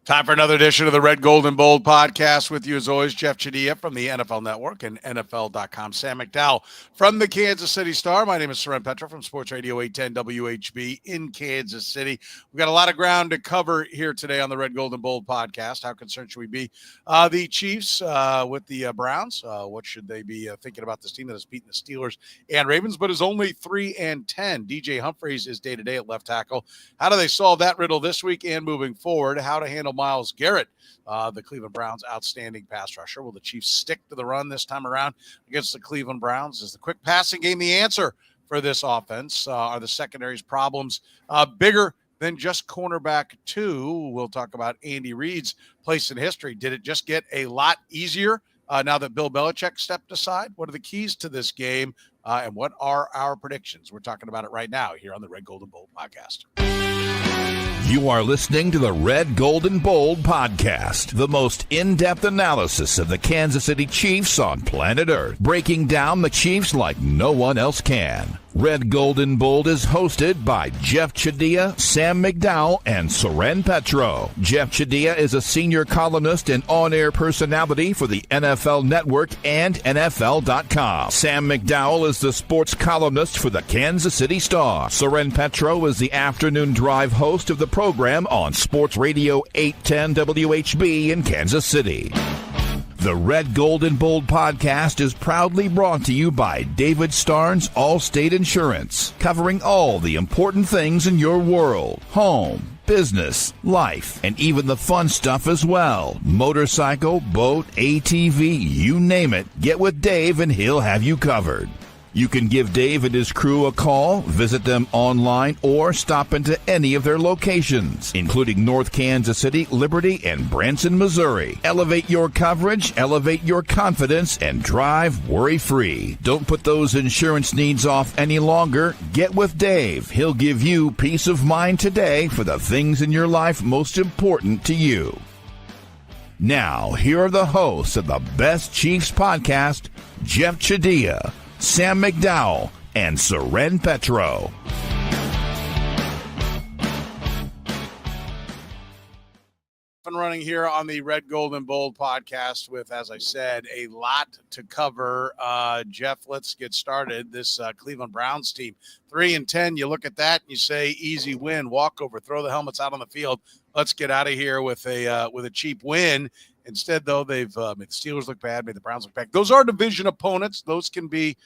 Time for another edition of the Red, Gold, and Bold podcast. With you, as always, Jeff Chadiha from the NFL Network and NFL.com. Sam McDowell from the Kansas City Star. My name is Soren Petro from Sports Radio 810 WHB in Kansas City. We've got a lot of ground to cover here today on the Red, Gold, and Bold podcast. How concerned should we be? The Chiefs with the Browns. What should they be thinking about this team that has beaten the Steelers and Ravens, but is only 3-10? DJ Humphries is day-to-day at left tackle. How do they solve that riddle this week and moving forward? How to handle Myles Garrett, the Cleveland Browns' outstanding pass rusher. Will the Chiefs stick to the run this time around against the Cleveland Browns? Is the quick passing game the answer for this offense? Are the secondary's problems bigger than just cornerback 2? We'll talk about Andy Reid's place in history. Did it just get a lot easier now that Bill Belichick stepped aside? What are the keys to this game, and what are our predictions? We're talking about it right now here on the Red, Gold, and Bold podcast. You are listening to the Red, Gold, and Bold podcast, the most in-depth analysis of the Kansas City Chiefs on planet Earth, breaking down the Chiefs like no one else can. Red, Gold, and Bold is hosted by Jeff Chadiha, Sam McDowell, and Soren Petro. Jeff Chadiha is a senior columnist and on-air personality for the NFL Network and NFL.com. Sam McDowell is the sports columnist for the Kansas City Star. Soren Petro is the afternoon drive host of the program on Sports Radio 810 WHB in Kansas City. The Red, Gold, and Bold podcast is proudly brought to you by David Starnes Allstate Insurance, covering all the important things in your world: home, business, life, and even the fun stuff as well. Motorcycle, boat, ATV, you name it. Get with Dave and he'll have you covered. You can give Dave and his crew a call, visit them online, or stop into any of their locations, including North Kansas City, Liberty, and Branson, Missouri. Elevate your coverage, elevate your confidence, and drive worry-free. Don't put those insurance needs off any longer. Get with Dave. He'll give you peace of mind today for the things in your life most important to you. Now, here are the hosts of the Best Chiefs podcast, Jeff Chadiha, Sam McDowell, and Soren Petro. And running here on the Red, Gold, and Bold podcast with, as I said, a lot to cover. Jeff, let's get started. This Cleveland Browns team, 3-10. You look at that and you say, easy win, walkover, throw the helmets out on the field. Let's get out of here with a cheap win. Instead, though, they've made the Steelers look bad, made the Browns look bad. Those are division opponents. Those can be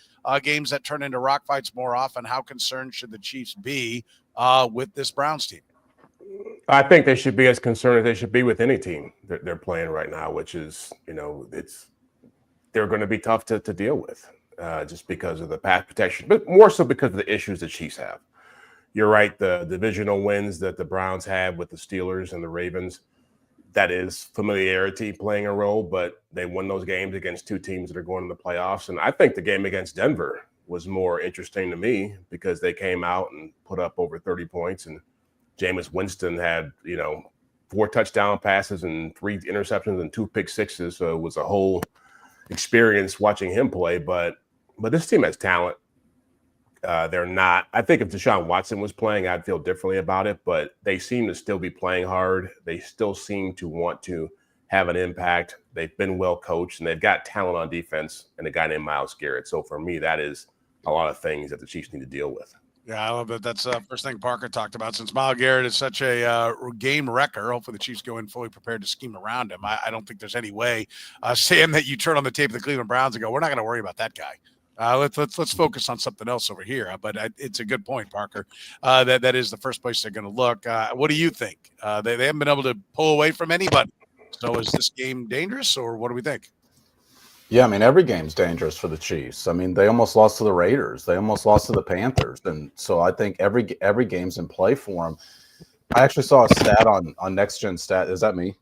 games that turn into rock fights more often. How concerned should the Chiefs be with this Browns team? I think they should be as concerned as they should be with any team that they're playing right now, which is, they're going to be tough to deal with just because of the pass protection, but more so because of the issues the Chiefs have. You're right, the divisional wins that the Browns have with the Steelers and the Ravens, that is familiarity playing a role, but they won those games against two teams that are going to the playoffs. And I think the game against Denver was more interesting to me because they came out and put up over 30 points, and Jameis Winston had, 4 touchdown passes and 3 interceptions and 2 pick sixes. So it was a whole experience watching him play. But this team has talent. They're not. I think if Deshaun Watson was playing, I'd feel differently about it. But they seem to still be playing hard. They still seem to want to have an impact. They've been well coached, and they've got talent on defense and a guy named Myles Garrett. So for me, that is a lot of things that the Chiefs need to deal with. Yeah, I love that. That's the first thing Parker talked about. Since Myles Garrett is such a game wrecker, hopefully the Chiefs go in fully prepared to scheme around him. I don't think there's any way, Sam, that you turn on the tape of the Cleveland Browns and go, we're not going to worry about that guy. Let's focus on something else over here. But it's a good point, Parker. That is the first place they're going to look. What do you think? They haven't been able to pull away from anybody. So is this game dangerous, or what do we think? Yeah, every game's dangerous for the Chiefs. They almost lost to the Raiders. They almost lost to the Panthers. And so I think every game's in play for them. I actually saw a stat on Next Gen Stat. Is that me?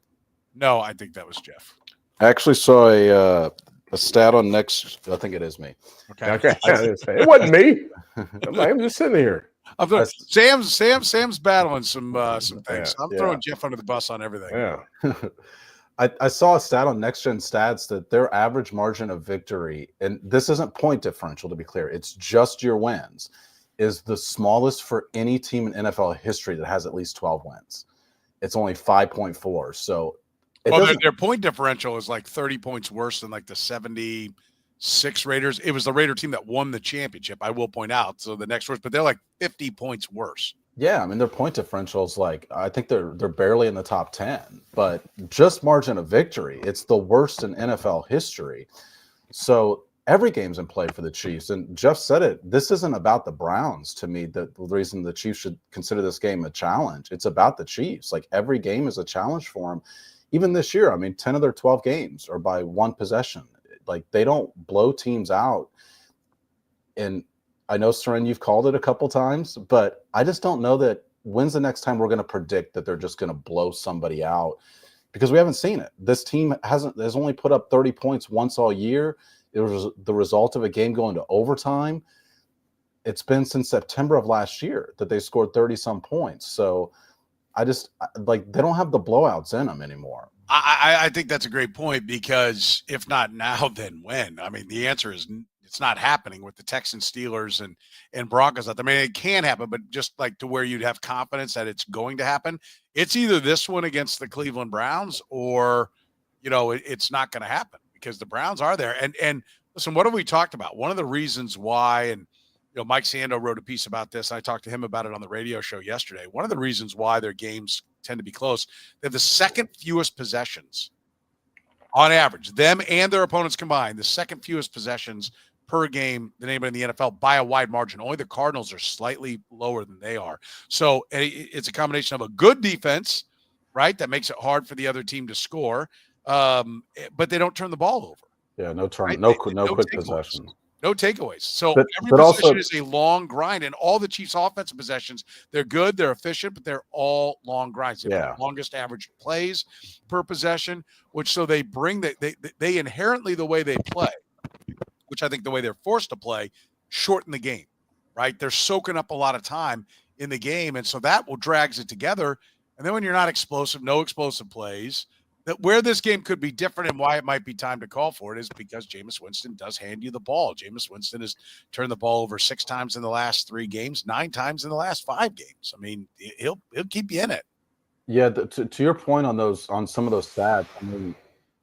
No, I think that was Jeff. I actually saw a stat on Next. I think it is me. Okay. It wasn't me. I'm just sitting here. Sam's battling some things. Yeah, I'm throwing Jeff under the bus on everything. Yeah. I saw a stat on Next Gen Stats that their average margin of victory, and this isn't point differential to be clear, it's just your wins, is the smallest for any team in NFL history that has at least 12 wins. it's only 5.4. So it Well, doesn't. their point differential is like 30 points worse than like the 76 Raiders. It was the Raider team that won the championship, I will point out. So the next worst, but they're like 50 points worse. Yeah, I mean their point differential is like I think they're barely in the top 10, but just margin of victory, it's the worst in NFL history. So every game's in play for the Chiefs, and Jeff said it. This isn't about the Browns to me. The reason the Chiefs should consider this game a challenge, it's about the Chiefs. Like every game is a challenge for them. Even this year, I mean, 10 of their 12 games are by one possession. Like they don't blow teams out. And I know, Soren, you've called it a couple times, but I just don't know that when's the next time we're going to predict that they're just going to blow somebody out, because we haven't seen it. This team has only put up 30 points once all year. It was the result of a game going to overtime. It's been since September of last year that they scored 30-some points. So I just like they don't have the blowouts in them anymore. I think that's a great point, because if not now, then when? I mean, the answer is it's not happening with the Texans, Steelers, and Broncos. I mean, it can happen, but just like to where you'd have confidence that it's going to happen, it's either this one against the Cleveland Browns or, it's not going to happen, because the Browns are there. And listen, what have we talked about? One of the reasons why, and Mike Sando wrote a piece about this. I talked to him about it on the radio show yesterday. One of the reasons why their games tend to be close, they have the second fewest possessions on average, them and their opponents combined, the second fewest possessions per game than anybody in the NFL by a wide margin. Only the Cardinals are slightly lower than they are. So it's a combination of a good defense, right, that makes it hard for the other team to score, but they don't turn the ball over. Yeah, no turn, right? no quick possessions. No takeaways. So every but possession also is a long grind, and all the Chiefs' offensive possessions, they're good, they're efficient, but they're all long grinds. They have the longest average plays per possession, which so they bring they inherently, the way they play, which I think the way they're forced to play, shorten the game, right? They're soaking up a lot of time in the game, and so that will drags it together. And then when you're not explosive, no explosive plays, that where this game could be different and why it might be time to call for it is because Jameis Winston does hand you the ball. Jameis Winston has turned the ball over 6 times in the last 3 games, 9 times in the last 5 games. I mean, he'll keep you in it. Yeah, to your point on some of those stats, I mean,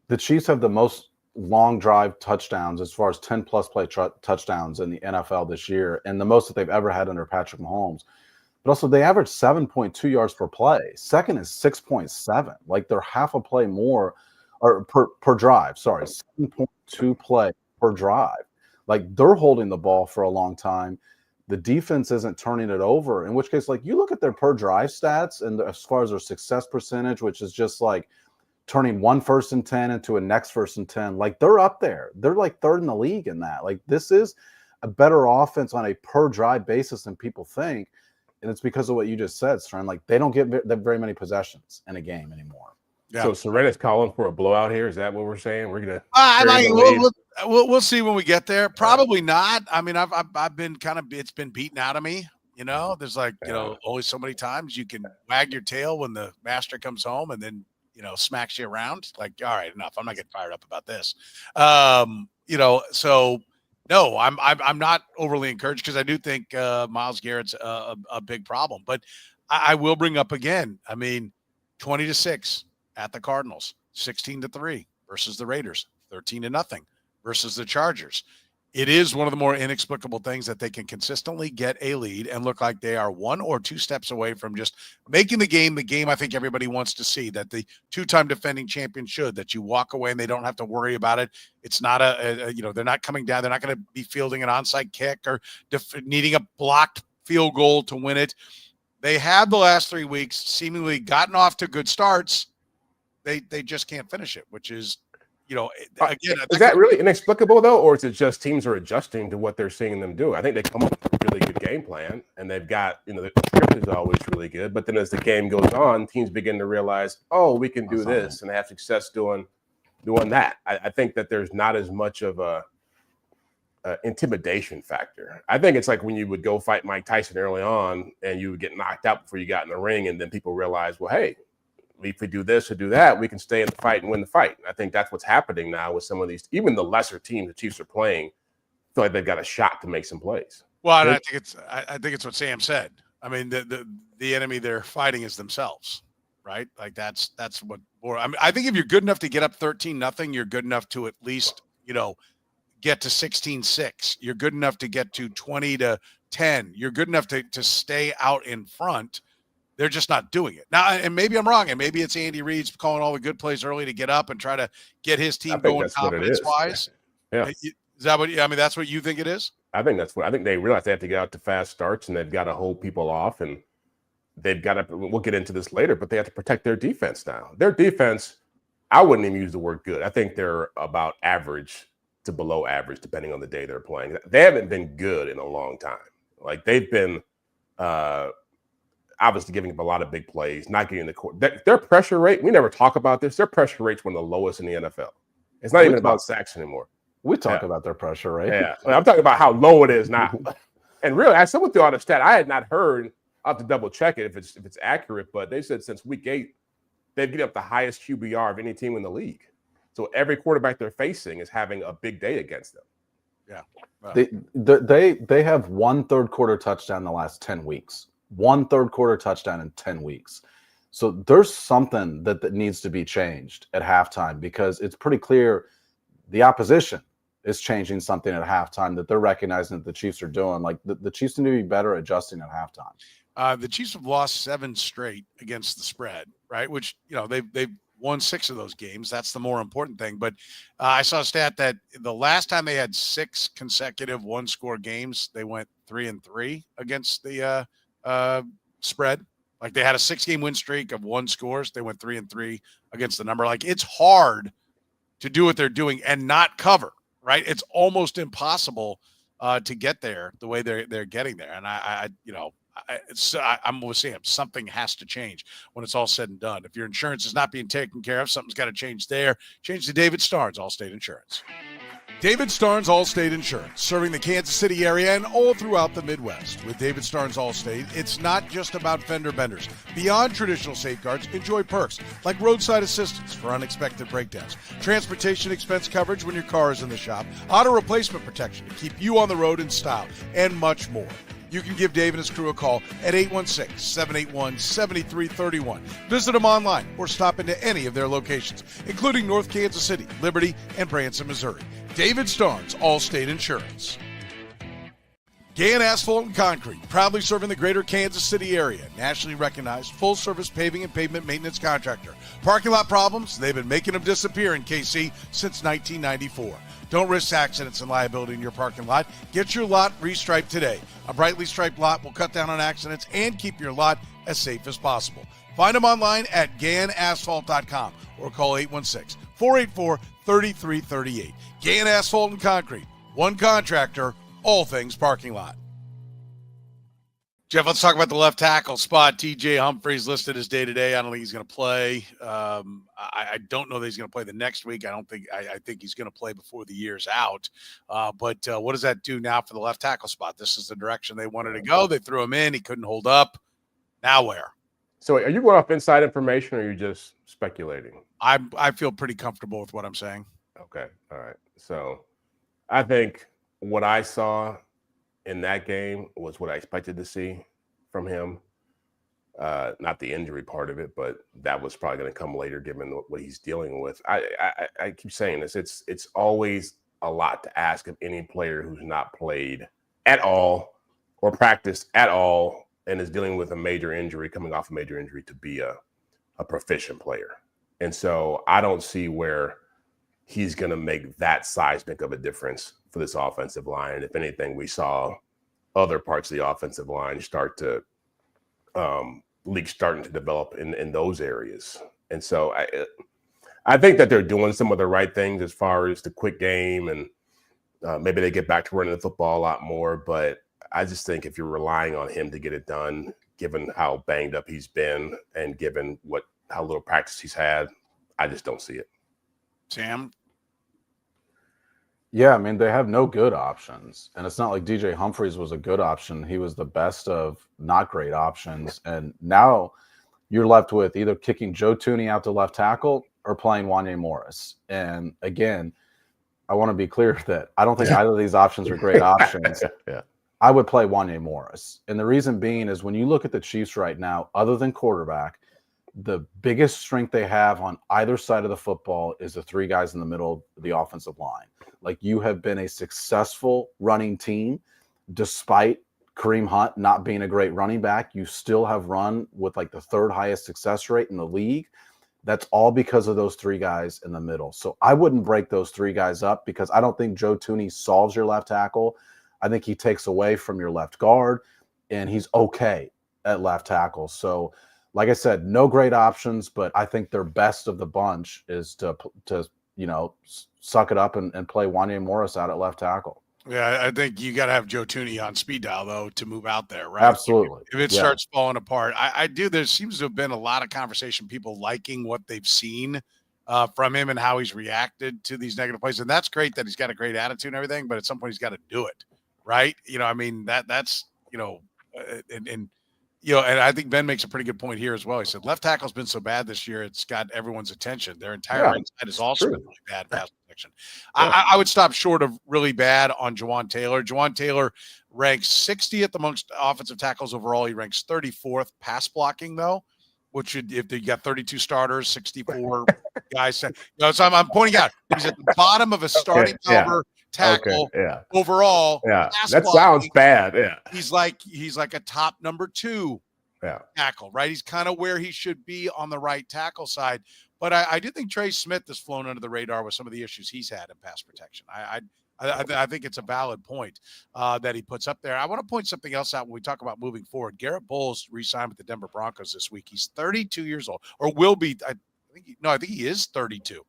the Chiefs have the most long drive touchdowns as far as 10-plus play touchdowns in the NFL this year, and the most that they've ever had under Patrick Mahomes. But also, they average 7.2 yards per play. Second is 6.7. Like they're half a play more, or per drive. Sorry, 7.2 play per drive. Like they're holding the ball for a long time. The defense isn't turning it over. In which case, like you look at their per drive stats, and as far as their success percentage, which is just like turning one 1st and 10 into a next 1st and 10, like they're up there. They're like 3rd in the league in that. Like this is a better offense on a per drive basis than people think. And it's because of what you just said, Soren. Like they don't get very many possessions in a game anymore. Yeah. So Soren is calling for a blowout here. Is that what we're saying? We're gonna. We'll see when we get there. Probably not. I mean, I've been it's been beaten out of me. There's like only so many times you can wag your tail when the master comes home and then smacks you around. Like, all right, enough. I'm not getting fired up about this. So. No, I'm not overly encouraged because I do think Myles Garrett's a big problem. But I will bring up again. I mean, 20-6 at the Cardinals, 16-3 versus the Raiders, 13-0 versus the Chargers. It is one of the more inexplicable things that they can consistently get a lead and look like they are 1 or 2 steps away from just making the game I think everybody wants to see, that the 2-time defending champion should, that you walk away and they don't have to worry about it. It's not they're not coming down. They're not going to be fielding an onside kick or needing a blocked field goal to win it. They have the last 3 weeks seemingly gotten off to good starts. They just can't finish it, which is, again, is that really inexplicable though, or is it just teams are adjusting to what they're seeing them do? I think they come up with a really good game plan, and they've got the script is always really good. But then as the game goes on, teams begin to realize, oh, we can do this, and they have success doing that. I think that there's not as much of a intimidation factor. I think it's like when you would go fight Mike Tyson early on, and you would get knocked out before you got in the ring, and then people realize, well, hey, if we do this or do that, we can stay in the fight and win the fight. I think that's what's happening now with some of these, even the lesser teams the Chiefs are playing, feel like they've got a shot to make some plays. Well, and I think it's what Sam said. I mean, the enemy they're fighting is themselves. right? Like that's what. Or I mean, I think if you're good enough to get up 13-0, you're good enough to at least get to 16-6. You're good enough to get to 20-10. You're good enough to stay out in front. They're just not doing it now. And maybe I'm wrong, and maybe it's Andy Reid's calling all the good plays early to get up and try to get his team going confidence-wise. Yeah. Is that what? I mean, that's what you think it is? I think they realize they have to get out to fast starts, and they've got to hold people off, and they've got to. We'll get into this later, but they have to protect their defense now. Their defense, I wouldn't even use the word good. I think they're about average to below average, depending on the day they're playing. They haven't been good in a long time. Like they've been obviously giving up a lot of big plays, not getting the court. Their pressure rate, we never talk about this. Their pressure rate's one of the lowest in the NFL. It's not even about sacks anymore. We talk about their pressure rate. Yeah, I'm talking about how low it is now. And really, I someone threw out a stat I had not heard. I'll have to double check it if it's accurate. But they said since week 8, they've given up the highest QBR of any team in the league. So every quarterback they're facing is having a big day against them. Yeah, wow. They have 1 third-quarter touchdown in the last 10 weeks. 1 third-quarter touchdown in 10 weeks. So there's something that needs to be changed at halftime, because it's pretty clear the opposition is changing something at halftime that they're recognizing that the Chiefs are doing. Like the Chiefs need to be better adjusting at halftime. The Chiefs have lost 7 straight against the spread, right? Which, they've won 6 of those games. That's the more important thing. But I saw a stat that the last time they had 6 consecutive 1-score games, they went 3-3 against the spread. Like they had a 6-game win streak of 1 scores. They went 3-3 against the number. Like it's hard to do what they're doing and not cover, right? It's almost impossible to get there the way they're getting there. And I'm with Sam. Something has to change when it's all said and done. If your insurance is not being taken care of, something's got to change there. Change to David Starnes, Allstate Insurance. David Starnes Allstate Insurance, serving the Kansas City area and all throughout the Midwest. With David Starnes Allstate, it's not just about fender benders. Beyond traditional safeguards, enjoy perks like roadside assistance for unexpected breakdowns, transportation expense coverage when your car is in the shop, auto replacement protection to keep you on the road in style, and much more. You can give Dave and his crew a call at 816-781-7331. Visit them online or stop into any of their locations, including North Kansas City, Liberty, and Branson, Missouri. David Starnes, Allstate Insurance. Gann Asphalt and Concrete, proudly serving the greater Kansas City area. Nationally recognized, full-service paving and pavement maintenance contractor. Parking lot problems? They've been making them disappear in KC since 1994. Don't risk accidents and liability in your parking lot. Get your lot restriped today. A brightly striped lot will cut down on accidents and keep your lot as safe as possible. Find them online at GannAsphalt.com or call 816-484-3338. Gann Asphalt and Concrete. One contractor, all things parking lot. Jeff, let's talk about the left tackle spot. TJ Humphries listed as day-to-day. I don't think he's going to play. I don't know that he's going to play the next week. I think he's going to play before the year's out. But what does that do now for the left tackle spot? This is the direction they wanted to go. They threw him in. He couldn't hold up. Now where? So are you going off inside information, or are you just speculating? I feel pretty comfortable with what I'm saying. Okay. All right. So I think what I saw in that game was what I expected to see from him. Not the injury part of it, but that was probably going to come later given what he's dealing with. I keep saying this. It's always a lot to ask of any player who's not played at all or practiced at all and is dealing with a major injury, coming off a major injury, to be a proficient player. And so I don't see where he's going to make that seismic of a difference for this offensive line. And if anything, we saw other parts of the offensive line start to leaks starting to develop in those areas. And so I think that they're doing some of the right things as far as the quick game, and maybe they get back to running the football a lot more. But I just think if you're relying on him to get it done, given how banged up he's been and given how little practice he's had, I just don't see it. Sam? Yeah, I mean, they have no good options. And it's not like DJ Humphries was a good option. He was the best of not great options. And now you're left with either kicking Joe Thuney out to left tackle or playing Wanya Morris. And again, I want to be clear that I don't think either of these options are great options. Yeah. I would play Wanya Morris. And the reason being is when you look at the Chiefs right now, other than quarterback, the biggest strength they have on either side of the football is the three guys in the middle of the offensive line. Like, you have been a successful running team despite Kareem Hunt not being a great running back. You still have run with like the third highest success rate in the league. That's all because of those three guys in the middle. So I wouldn't break those three guys up, because I don't think Joe Thuney solves your left tackle. I think he takes away from your left guard, and he's okay at left tackle. So, like I said, no great options, but I think their best of the bunch is to suck it up and play Wanya Morris out at left tackle. Yeah, I think you got to have Joe Thuney on speed dial, though, to move out there, right? Absolutely. If it starts falling apart, I do. There seems to have been a lot of conversation, people liking what they've seen from him and how he's reacted to these negative plays. And that's great that he's got a great attitude and everything, but at some point he's got to do it, right? I mean, that's and I think Ben makes a pretty good point here as well. He said left tackle's been so bad this year, it's got everyone's attention. Their entire inside has also been really bad pass protection. Yeah. I would stop short of really bad on Jawan Taylor. Jawan Taylor ranks 60th amongst offensive tackles overall. He ranks 34th pass blocking, though, which if you got 32 starters, 64 guys. So I'm pointing out he's at the bottom of a starting caliber tackle overall. Yeah, that sounds bad. Yeah, he's like a top number 2 tackle, right? He's kind of where he should be on the right tackle side. But I do think Trey Smith has flown under the radar with some of the issues he's had in pass protection. I think it's a valid point that he puts up there. I want to point something else out when we talk about moving forward. Garrett Bowles re-signed with the Denver Broncos this week. He's 32 years old, or will be. I think he is 32.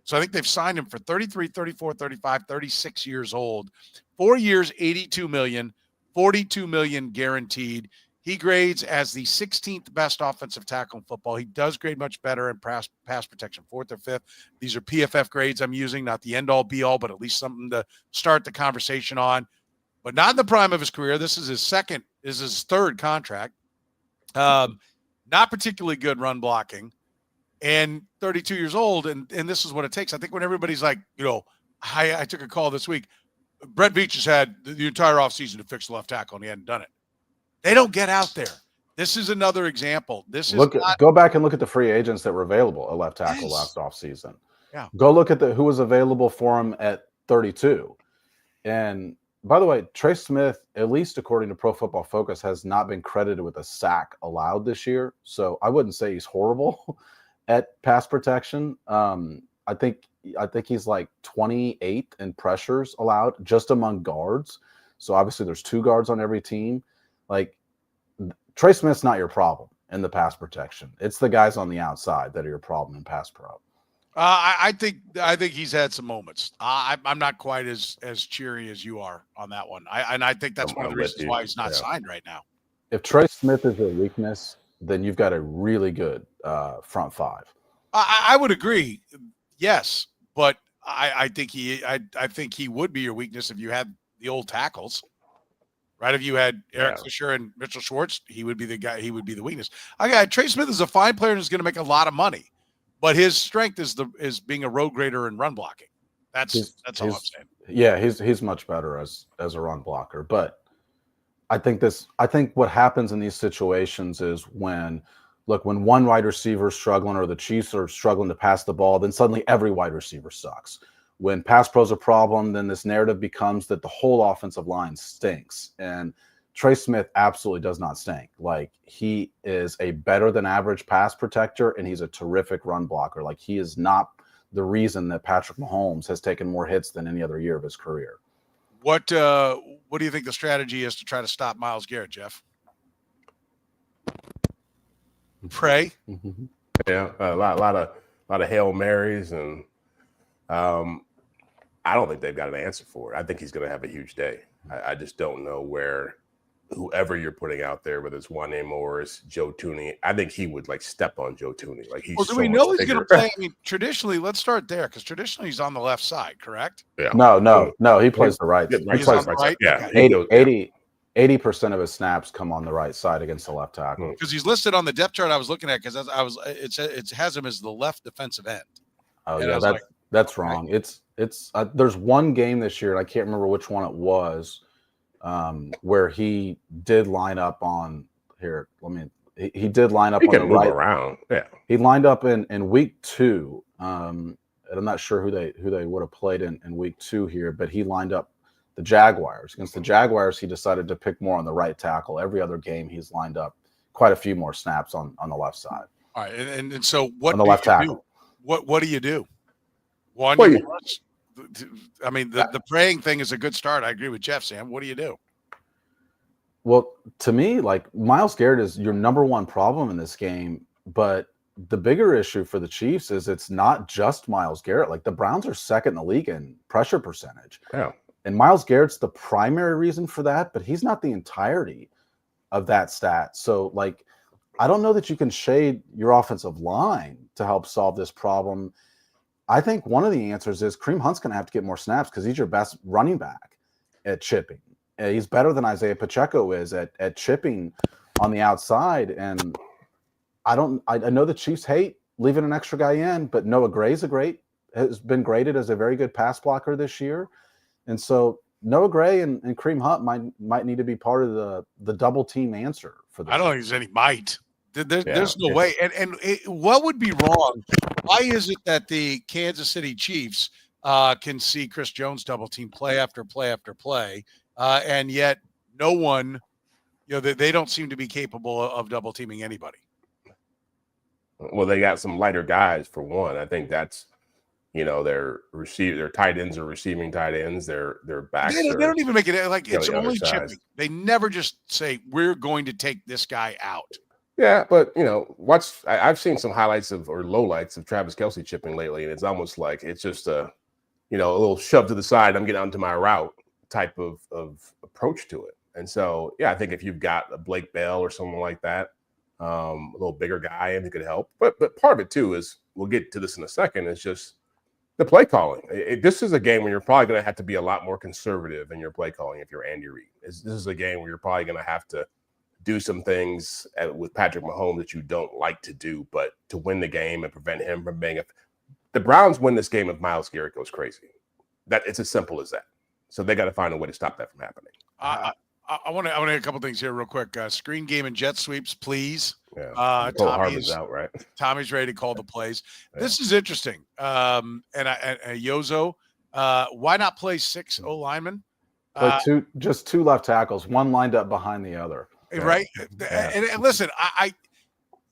So I think they've signed him for 33, 34, 35, 36 years old. 4 years, $82 million, $42 million guaranteed. He grades as the 16th best offensive tackle in football. He does grade much better in pass protection, 4th or 5th. These are PFF grades I'm using, not the end-all, be-all, but at least something to start the conversation on. But not in the prime of his career. This is his third contract. Not particularly good run blocking. And 32 years old, and this is what it takes. I think when everybody's like, I took a call this week. Brett Veach has had the entire offseason to fix the left tackle, and he hadn't done it. They don't get out there. This is another example. Go back and look at the free agents that were available at left tackle last offseason. Yeah. Go look at who was available for him at 32. And by the way, Trey Smith, at least according to Pro Football Focus, has not been credited with a sack allowed this year. So I wouldn't say he's horrible at pass protection. I think he's like 28th in pressures allowed just among guards. So obviously there's 2 guards on every team. Like, Trey Smith's not your problem in the pass protection. It's the guys on the outside that are your problem in pass pro. I think he's had some moments. I'm not quite as cheery as you are on that one. I think that's one of the reasons why he's not signed right now. If Trey Smith is your weakness, then you've got a really good front 5. I would agree. Yes, but I think he would be your weakness if you had the old tackles. Right, if you had Eric Fisher and Mitchell Schwartz, he would be the guy. He would be the weakness. Trey Smith is a fine player and is going to make a lot of money, but his strength is being a road grader and run blocking. That's all I'm saying. Yeah, he's much better as a run blocker. But I think what happens in these situations is when one wide receiver is struggling or the Chiefs are struggling to pass the ball, then suddenly every wide receiver sucks. When pass pro's a problem, then this narrative becomes that the whole offensive line stinks. And Trey Smith absolutely does not stink. Like, he is a better than average pass protector, and he's a terrific run blocker. Like, he is not the reason that Patrick Mahomes has taken more hits than any other year of his career. What do you think the strategy is to try to stop Myles Garrett, Jeff? Pray. Yeah, a lot of Hail Marys, and I don't think they've got an answer for it. I think he's going to have a huge day. I just don't know where whoever you're putting out there, whether it's Wanya Morris, Joe Thuney, I think he would step on Joe Thuney. Like, he's do we know he's going to play? I mean, traditionally, let's start there, because traditionally he's on the left side, correct? Yeah. No, he plays the right. He plays on the right. Yeah, 80% of his snaps come on the right side against the left tackle. Because he's listed on the depth chart I was looking at, because it has him as the left defensive end. Oh, and yeah, that's wrong. Right. It's there's one game this year, and I can't remember which one it was, where he did line up on here. He did line up He on can the move right. around. Yeah. He lined up in week 2. And I'm not sure who they would have played in week 2 here, but he lined up the Jaguars. Against the Jaguars, he decided to pick more on the right tackle. Every other game, he's lined up quite a few more snaps on the left side. All right, and so what on the do left you tackle. do? What do you do? One, Well, I mean, the praying thing is a good start. I agree with Jeff, Sam. What do you do? Well, to me, like Myles Garrett is your number one problem in this game, but the bigger issue for the Chiefs is it's not just Myles Garrett. Like the Browns are second in the league in pressure percentage. Yeah. And Myles Garrett's the primary reason for that, but he's not the entirety of that stat. So, like, I don't know that you can shade your offensive line to help solve this problem. I think one of the answers is Kareem Hunt's going to have to get more snaps because he's your best running back at chipping. He's better than Isaiah Pacheco is at chipping on the outside. And I know the Chiefs hate leaving an extra guy in, but Noah Gray's has been graded as a very good pass blocker this year. And so Noah Gray and Kareem Hunt might need to be part of the double team answer for this. I don't think there's any might. There's no way. And what would be wrong? Why is it that the Kansas City Chiefs can see Chris Jones double team play after play after play, and yet no one, they don't seem to be capable of double teaming anybody? Well, they got some lighter guys for one. I think that's, their tight ends are receiving tight ends. Their backs. They don't even make it like it's only chipping. They never just say we're going to take this guy out. Yeah, but I've seen some highlights or lowlights of Travis Kelce chipping lately, and it's almost like it's just a little shove to the side. I'm getting onto my route type of approach to it. And so, yeah, I think if you've got a Blake Bell or someone like that, a little bigger guy, and it could help. But part of it too is, we'll get to this in a second, is just the play calling. This is a game where you're probably going to have to be a lot more conservative in your play calling if you're Andy Reid. This is a game where you're probably going to have to do some things with Patrick Mahomes that you don't like to do, but to win the game and prevent him from being the Browns win this game if Myles Garrett goes crazy. That it's as simple as that. So they got to find a way to stop that from happening. I want to add a couple things here real quick. Screen game and jet sweeps, please. Yeah. Tommy's out, right? Tommy's ready to call the plays. Yeah. This is interesting. And Yozo, why not play 6 O linemen? Just 2 left tackles, one lined up behind the other. Right. Yeah. And listen, I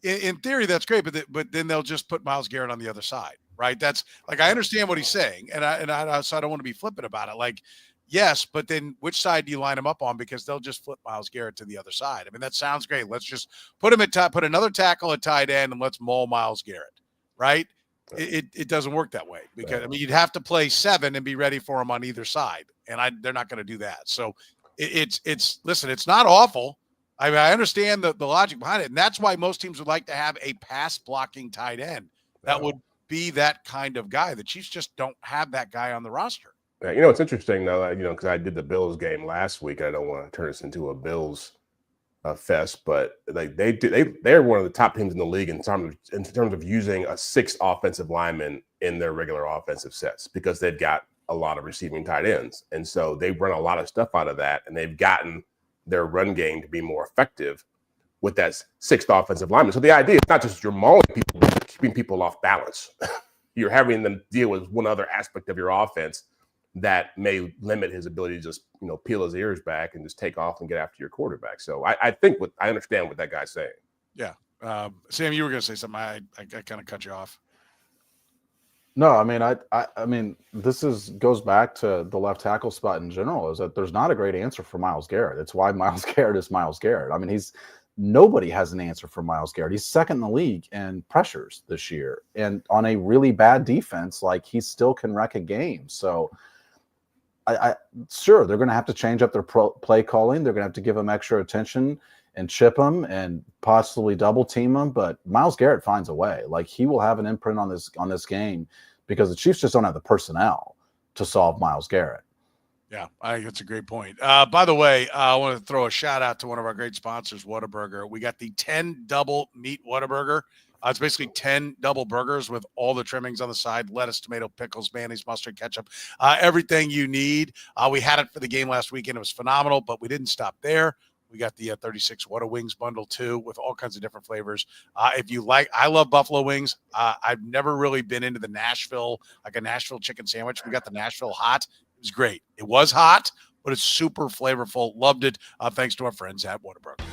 in theory that's great, but then they'll just put Myles Garrett on the other side, right? That's like, I understand what he's saying, so I don't want to be flippant about it. Like, yes, but then which side do you line him up on? Because they'll just flip Myles Garrett to the other side. I mean, that sounds great. Let's just put him put another tackle at tight end and let's maul Myles Garrett, right? It doesn't work that way, because I mean, you'd have to play 7 and be ready for him on either side, and they're not going to do that. So listen, it's not awful. I mean, I understand the logic behind it, and that's why most teams would like to have a pass blocking tight end that would be that kind of guy. The Chiefs just don't have that guy on the roster. Yeah, it's interesting though, because I did the Bills game last week. I don't want to turn this into a Bills fest, but like they're one of the top teams in the league in terms of using a 6th offensive lineman in their regular offensive sets, because they've got a lot of receiving tight ends, and so they run a lot of stuff out of that, and they've gotten their run game to be more effective with that 6th offensive lineman. So the idea is not just you're mauling people, but keeping people off balance. You're having them deal with one other aspect of your offense that may limit his ability to just, peel his ears back and just take off and get after your quarterback. So I think I understand what that guy's saying. Yeah. Sam, you were going to say something. I kind of cut you off. No, I mean, this goes back to the left tackle spot in general, is that there's not a great answer for Myles Garrett. It's why Myles Garrett is Myles Garrett. I mean, nobody has an answer for Myles Garrett. He's second in the league in pressures this year, and on a really bad defense, like, he still can wreck a game. So sure, they're going to have to change up their play calling. They're going to have to give him extra attention and chip him and possibly double team him. But Myles Garrett finds a way. Like, he will have an imprint on this game, because the Chiefs just don't have the personnel to solve Myles Garrett. Yeah, I think that's a great point. By the way, I want to throw a shout out to one of our great sponsors, Whataburger. We got the 10 double meat Whataburger. It's basically 10 double burgers with all the trimmings on the side: lettuce, tomato, pickles, mayonnaise, mustard, ketchup, everything you need. We had it for the game last weekend. It was phenomenal, but we didn't stop there. We got the 36 What a Wings bundle too, with all kinds of different flavors. If you like, I love buffalo wings. I've never really been into the Nashville, like a Nashville chicken sandwich. We got the Nashville hot. It was great. It was hot, but it's super flavorful. Loved it. Thanks to our friends at Whataburger.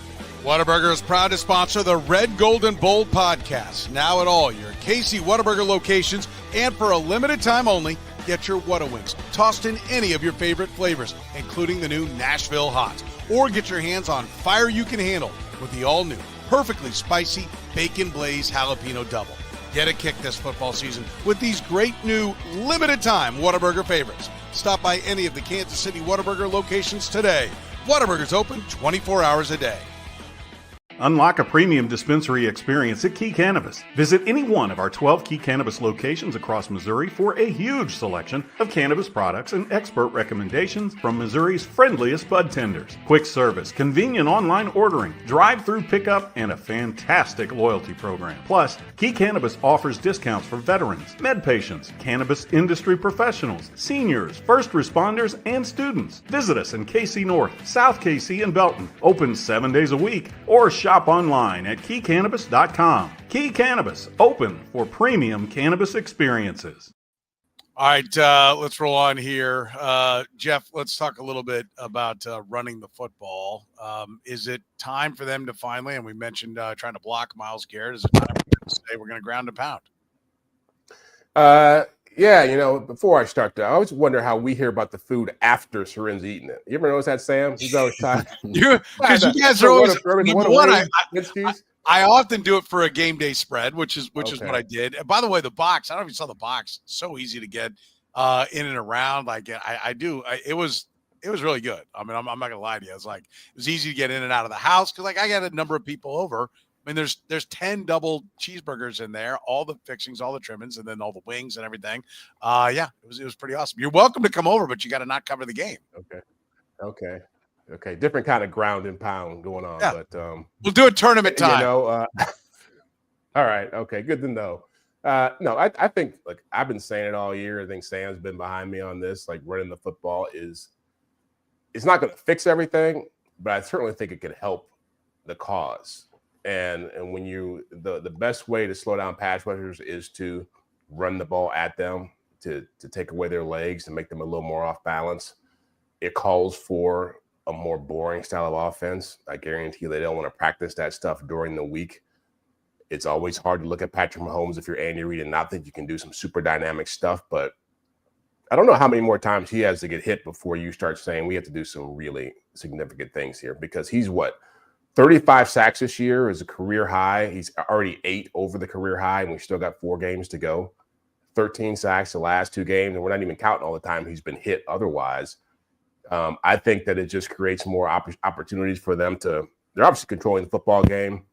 Whataburger is proud to sponsor the Red, Gold, and Bold podcast. Now at all your KC Whataburger locations, and for a limited time only, get your What a Wings tossed in any of your favorite flavors, including the new Nashville Hot. Or get your hands on fire you can handle with the all-new, perfectly spicy Bacon Blaze Jalapeno Double. Get a kick this football season with these great new limited-time Whataburger favorites. Stop by any of the Kansas City Whataburger locations today. Whataburger's open 24 hours a day. Unlock a premium dispensary experience at Key Cannabis. Visit any one of our 12 Key Cannabis locations across Missouri for a huge selection of cannabis products and expert recommendations from Missouri's friendliest bud tenders. Quick service, convenient online ordering, drive-through pickup, and a fantastic loyalty program. Plus, Key Cannabis offers discounts for veterans, med patients, cannabis industry professionals, seniors, first responders, and students. Visit us in KC North, South KC, and Belton. Open 7 days a week, or shop online at keycannabis.com. Key Cannabis, open for premium cannabis experiences. All right, let's roll on here. Jeff, let's talk a little bit about running the football. Is it time for them to finally, and we mentioned trying to block Myles Garrett, is it time for them to say we're going to ground and pound? Yeah, before I start that, I always wonder how we hear about the food after Soren's eating it. You ever notice that, Sam? He's always trying. Because you guys are always I often do it for a game day spread, which is what I did. And by the way, the box, I don't know if you saw the box, so easy to get in and around. Like I do. It was really good. I mean, I'm not gonna lie to you. It was easy to get in and out of the house because I got a number of people over. I mean, there's 10 double cheeseburgers in there, all the fixings, all the trimmings, and then all the wings and everything. It was pretty awesome. You're welcome to come over, but you got to not cover the game. Okay. Different kind of ground and pound going on, yeah. But we'll do a tournament time. All right. Okay. Good to know. No, I think I've been saying it all year. I think Sam's been behind me on this. Like running the football it's not going to fix everything, but I certainly think it could help the cause. And when the best way to slow down pass rushers is to run the ball at them, to take away their legs and make them a little more off balance. It calls for a more boring style of offense. I guarantee you they don't want to practice that stuff during the week. It's always hard to look at Patrick Mahomes if you're Andy Reid and not think you can do some super dynamic stuff. But I don't know how many more times he has to get hit before you start saying we have to do some really significant things here, because he's 35 sacks this year is a career high. He's already 8 over the career high, and we still got 4 games to go. 13 sacks the last 2 games, and we're not even counting all the time he's been hit otherwise. I think that it just creates more opportunities for them they're obviously controlling the football game,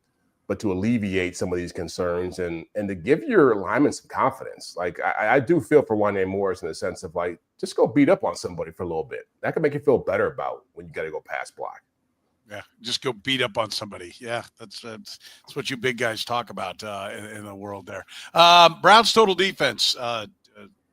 but to alleviate some of these concerns and to give your linemen some confidence. Like I do feel for Wanya Morris in the sense of just go beat up on somebody for a little bit. That can make you feel better about when you got to go pass block. Yeah, just go beat up on somebody. Yeah, that's what you big guys talk about in the world there. Browns total defense,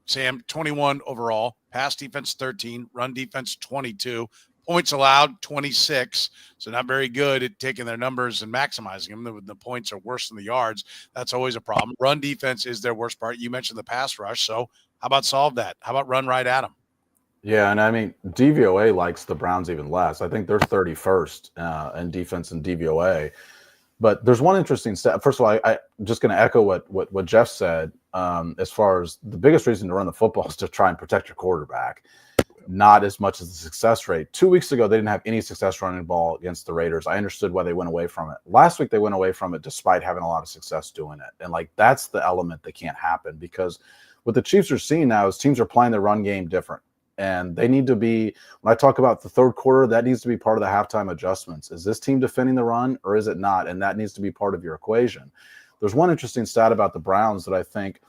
Sam, 21 overall. Pass defense, 13. Run defense, 22. Points allowed, 26. So not very good at taking their numbers and maximizing them. The points are worse than the yards. That's always a problem. Run defense is their worst part. You mentioned the pass rush. So how about solve that? How about run right at them? Yeah, and I mean, DVOA likes the Browns even less. I think they're 31st in defense and DVOA. But there's one interesting stat. First of all, I'm just going to echo what Jeff said. As far as the biggest reason to run the football is to try and protect your quarterback, not as much as the success rate. 2 weeks ago, they didn't have any success running the ball against the Raiders. I understood why they went away from it. Last week, they went away from it despite having a lot of success doing it. And that's the element that can't happen, because what the Chiefs are seeing now is teams are playing the run game different. And they need to be, when I talk about the third quarter, that needs to be part of the halftime adjustments. Is this team defending the run or is it not? And that needs to be part of your equation. There's one interesting stat about the Browns that I think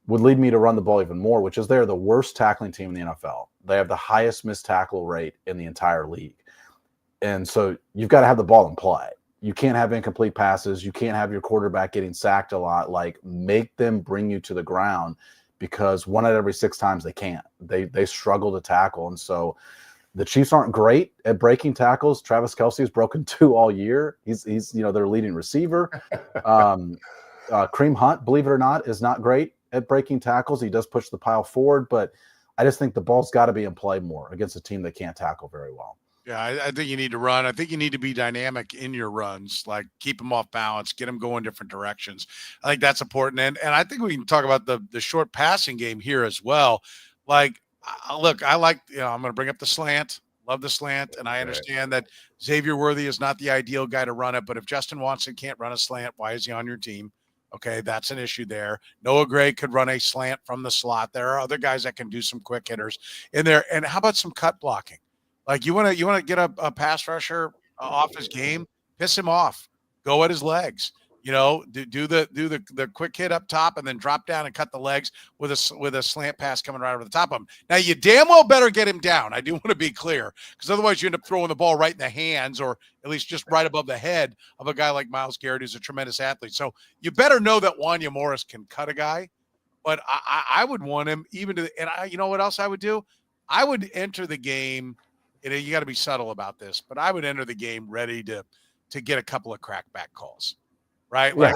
would lead me to run the ball even more, which is they're the worst tackling team in the NFL. They have the highest missed tackle rate in the entire league. And so you've got to have the ball in play. You can't have incomplete passes. You can't have your quarterback getting sacked a lot. Make them bring you to the ground, because 1 out of every 6 times they can't. They struggle to tackle. And so The Chiefs aren't great at breaking tackles. Travis Kelce has broken 2 all year. He's their leading receiver. Kareem Hunt, believe it or not, is not great at breaking tackles. He does push the pile forward, but I just think the ball's got to be in play more against a team that can't tackle very well. Yeah, I think you need to run. I think you need to be dynamic in your runs, like keep them off balance, get them going different directions. I think that's important. And I think we can talk about the short passing game here as well. Like, look, I like, I'm going to bring up the slant. Love the slant. And I understand that Xavier Worthy is not the ideal guy to run it. But if Justin Watson can't run a slant, why is he on your team? Okay, that's an issue there. Noah Gray could run a slant from the slot. There are other guys that can do some quick hitters in there. And how about some cut blocking? Like you want to get a pass rusher off his game, piss him off, go at his legs. Do the quick hit up top and then drop down and cut the legs with a slant pass coming right over the top of him. Now you damn well better get him down. I do want to be clear, because otherwise you end up throwing the ball right in the hands, or at least just right above the head of a guy like Myles Garrett, who's a tremendous athlete. So you better know that Wanya Morris can cut a guy, but I would want him even to. And you know what else I would do? I would enter the game. You got to be subtle about this, but I would enter the game ready to get a couple of crackback calls, right? Like,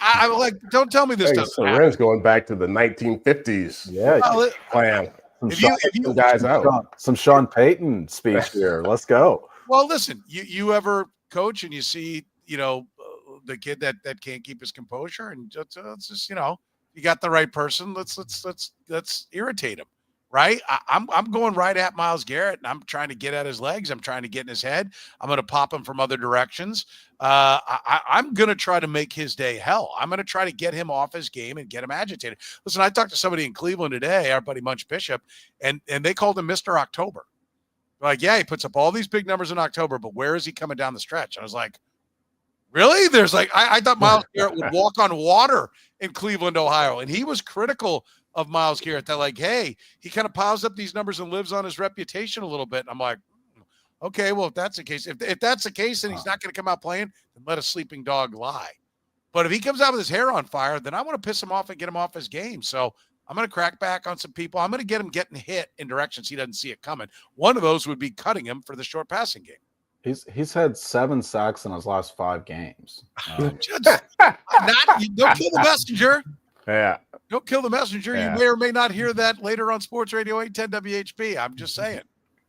I like. Don't tell me this doesn't happen. Soren's going back to the 1950s. Yeah, plan. Some Sean Payton speech here. Let's go. Well, listen, you ever coach and you see the kid that can't keep his composure, and just you got the right person. Let's irritate him. Right. I'm going right at Myles Garrett, and I'm trying to get at his legs. I'm trying to get in his head. I'm going to pop him from other directions. I'm going to try to make his day hell. I'm going to try to get him off his game and get him agitated. Listen, I talked to somebody in Cleveland today, our buddy Munch Bishop, and they called him Mr. October. Like, yeah, he puts up all these big numbers in October, but where is he coming down the stretch? I was like, really? There's I thought Myles Garrett would walk on water in Cleveland, Ohio, and he was critical of Myles Garrett, that like, hey, he kind of piles up these numbers and lives on his reputation a little bit. And I'm like, okay, well, if that's the case, if that's the case, and he's not going to come out playing, then let a sleeping dog lie. But if he comes out with his hair on fire, then I want to piss him off and get him off his game. So I'm going to crack back on some people. I'm going to get him getting hit in directions he doesn't see it coming. One of those would be cutting him for the short passing game. He's had 7 sacks in his last 5 games. Don't kill the messenger. Yeah. Don't kill the messenger. Yeah. You may or may not hear that later on Sports Radio 810 WHB. I'm just saying.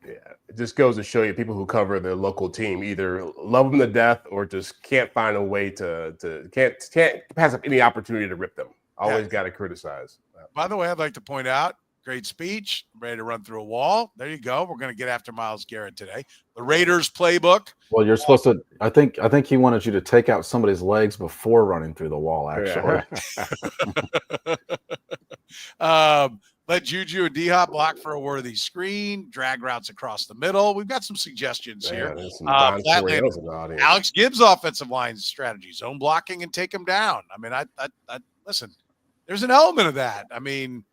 Yeah. It just goes to show you people who cover their local team either love them to death or just can't find a way to can't pass up any opportunity to rip them. Always got to criticize. By the way, I'd like to point out, great speech. I'm ready to run through a wall. There you go. We're going to get after Myles Garrett today. The Raiders playbook. Well, you're supposed to. I think he wanted you to take out somebody's legs before running through the wall. Actually, let Juju and D-Hop block for a worthy screen. Drag routes across the middle. We've got some suggestions here. Alex Gibbs' offensive line strategy: zone blocking and take him down. I mean, I listen. There's an element of that. I mean,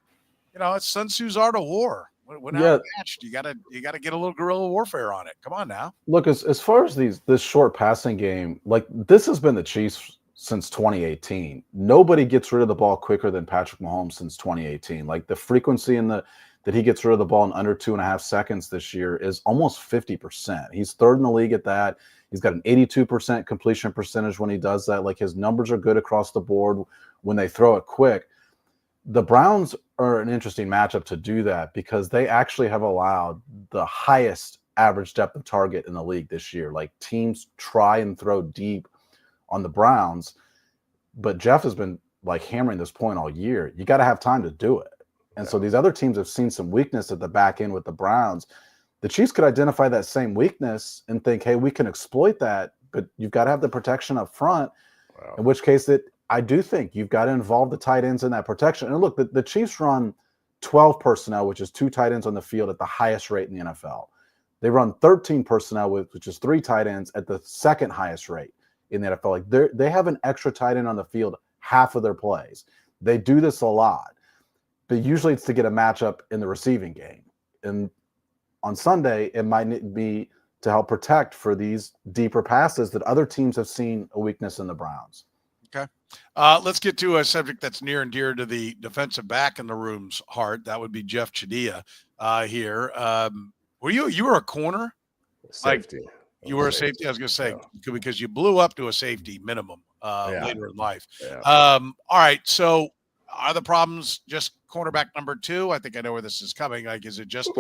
it's Sun Tzu's art of war. When outmatched, you gotta get a little guerrilla warfare on it. Come on now. Look, as far as this short passing game, like this has been the Chiefs since 2018. Nobody gets rid of the ball quicker than Patrick Mahomes since 2018. Like the frequency that he gets rid of the ball in under 2.5 seconds this year is almost 50%. He's third in the league at that. He's got an 82% completion percentage when he does that. Like his numbers are good across the board when they throw it quick. The Browns are an interesting matchup to do that because they actually have allowed the highest average depth of target in the league this year. Like teams try and throw deep on the Browns, but Jeff has been like hammering this point all year. You got to have time to do it. And so these other teams have seen some weakness at the back end with the Browns. The Chiefs could identify that same weakness and think, hey, we can exploit that, but you've got to have the protection up front, in which case I do think you've got to involve the tight ends in that protection. And look, the Chiefs run 12 personnel, which is 2 tight ends on the field at the highest rate in the NFL. They run 13 personnel, which is 3 tight ends at the second highest rate in the NFL. Like they have an extra tight end on the field half of their plays. They do this a lot, but usually it's to get a matchup in the receiving game. And on Sunday, it might be to help protect for these deeper passes that other teams have seen a weakness in the Browns. Okay. Let's get to a subject that's near and dear to the defensive back in the room's heart. That would be Jeff Chadiha here. Were you were a corner? Safety. You were a safety. I was going to say because you blew up to a safety minimum later in life. Yeah. All right. So are the problems just cornerback number 2? I think I know where this is coming. Like, is it just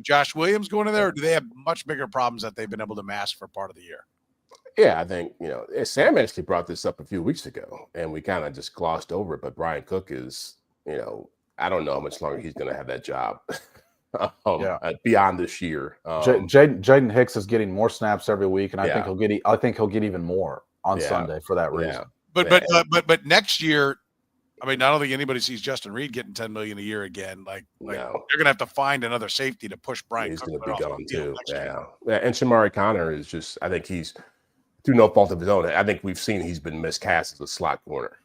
Josh Williams going in there, or do they have much bigger problems that they've been able to mask for part of the year? Yeah, I think Sam actually brought this up a few weeks ago, and we kind of just glossed over it. But Brian Cook is, I don't know how much longer he's going to have that job. Beyond this year. Jaden Hicks is getting more snaps every week, and I think he'll get even more on Sunday for that reason. But next year, I mean, I don't think anybody sees Justin Reid getting $10 million a year again. Like they're going to have to find another safety to push Brian. He's going to be gone too. Yeah, and Shamari Connor is just. I think he's through no fault of his own. I think we've seen he's been miscast as a slot corner.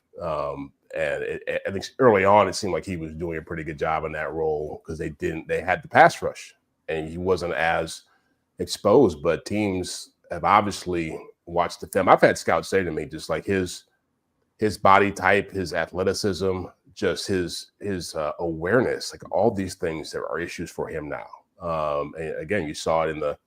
And I think early on, it seemed like he was doing a pretty good job in that role because they had the pass rush and he wasn't as exposed, but teams have obviously watched the film. I've had scouts say to me, just like his body type, his athleticism, just his awareness, like all these things, there are issues for him now. And again, you saw it in the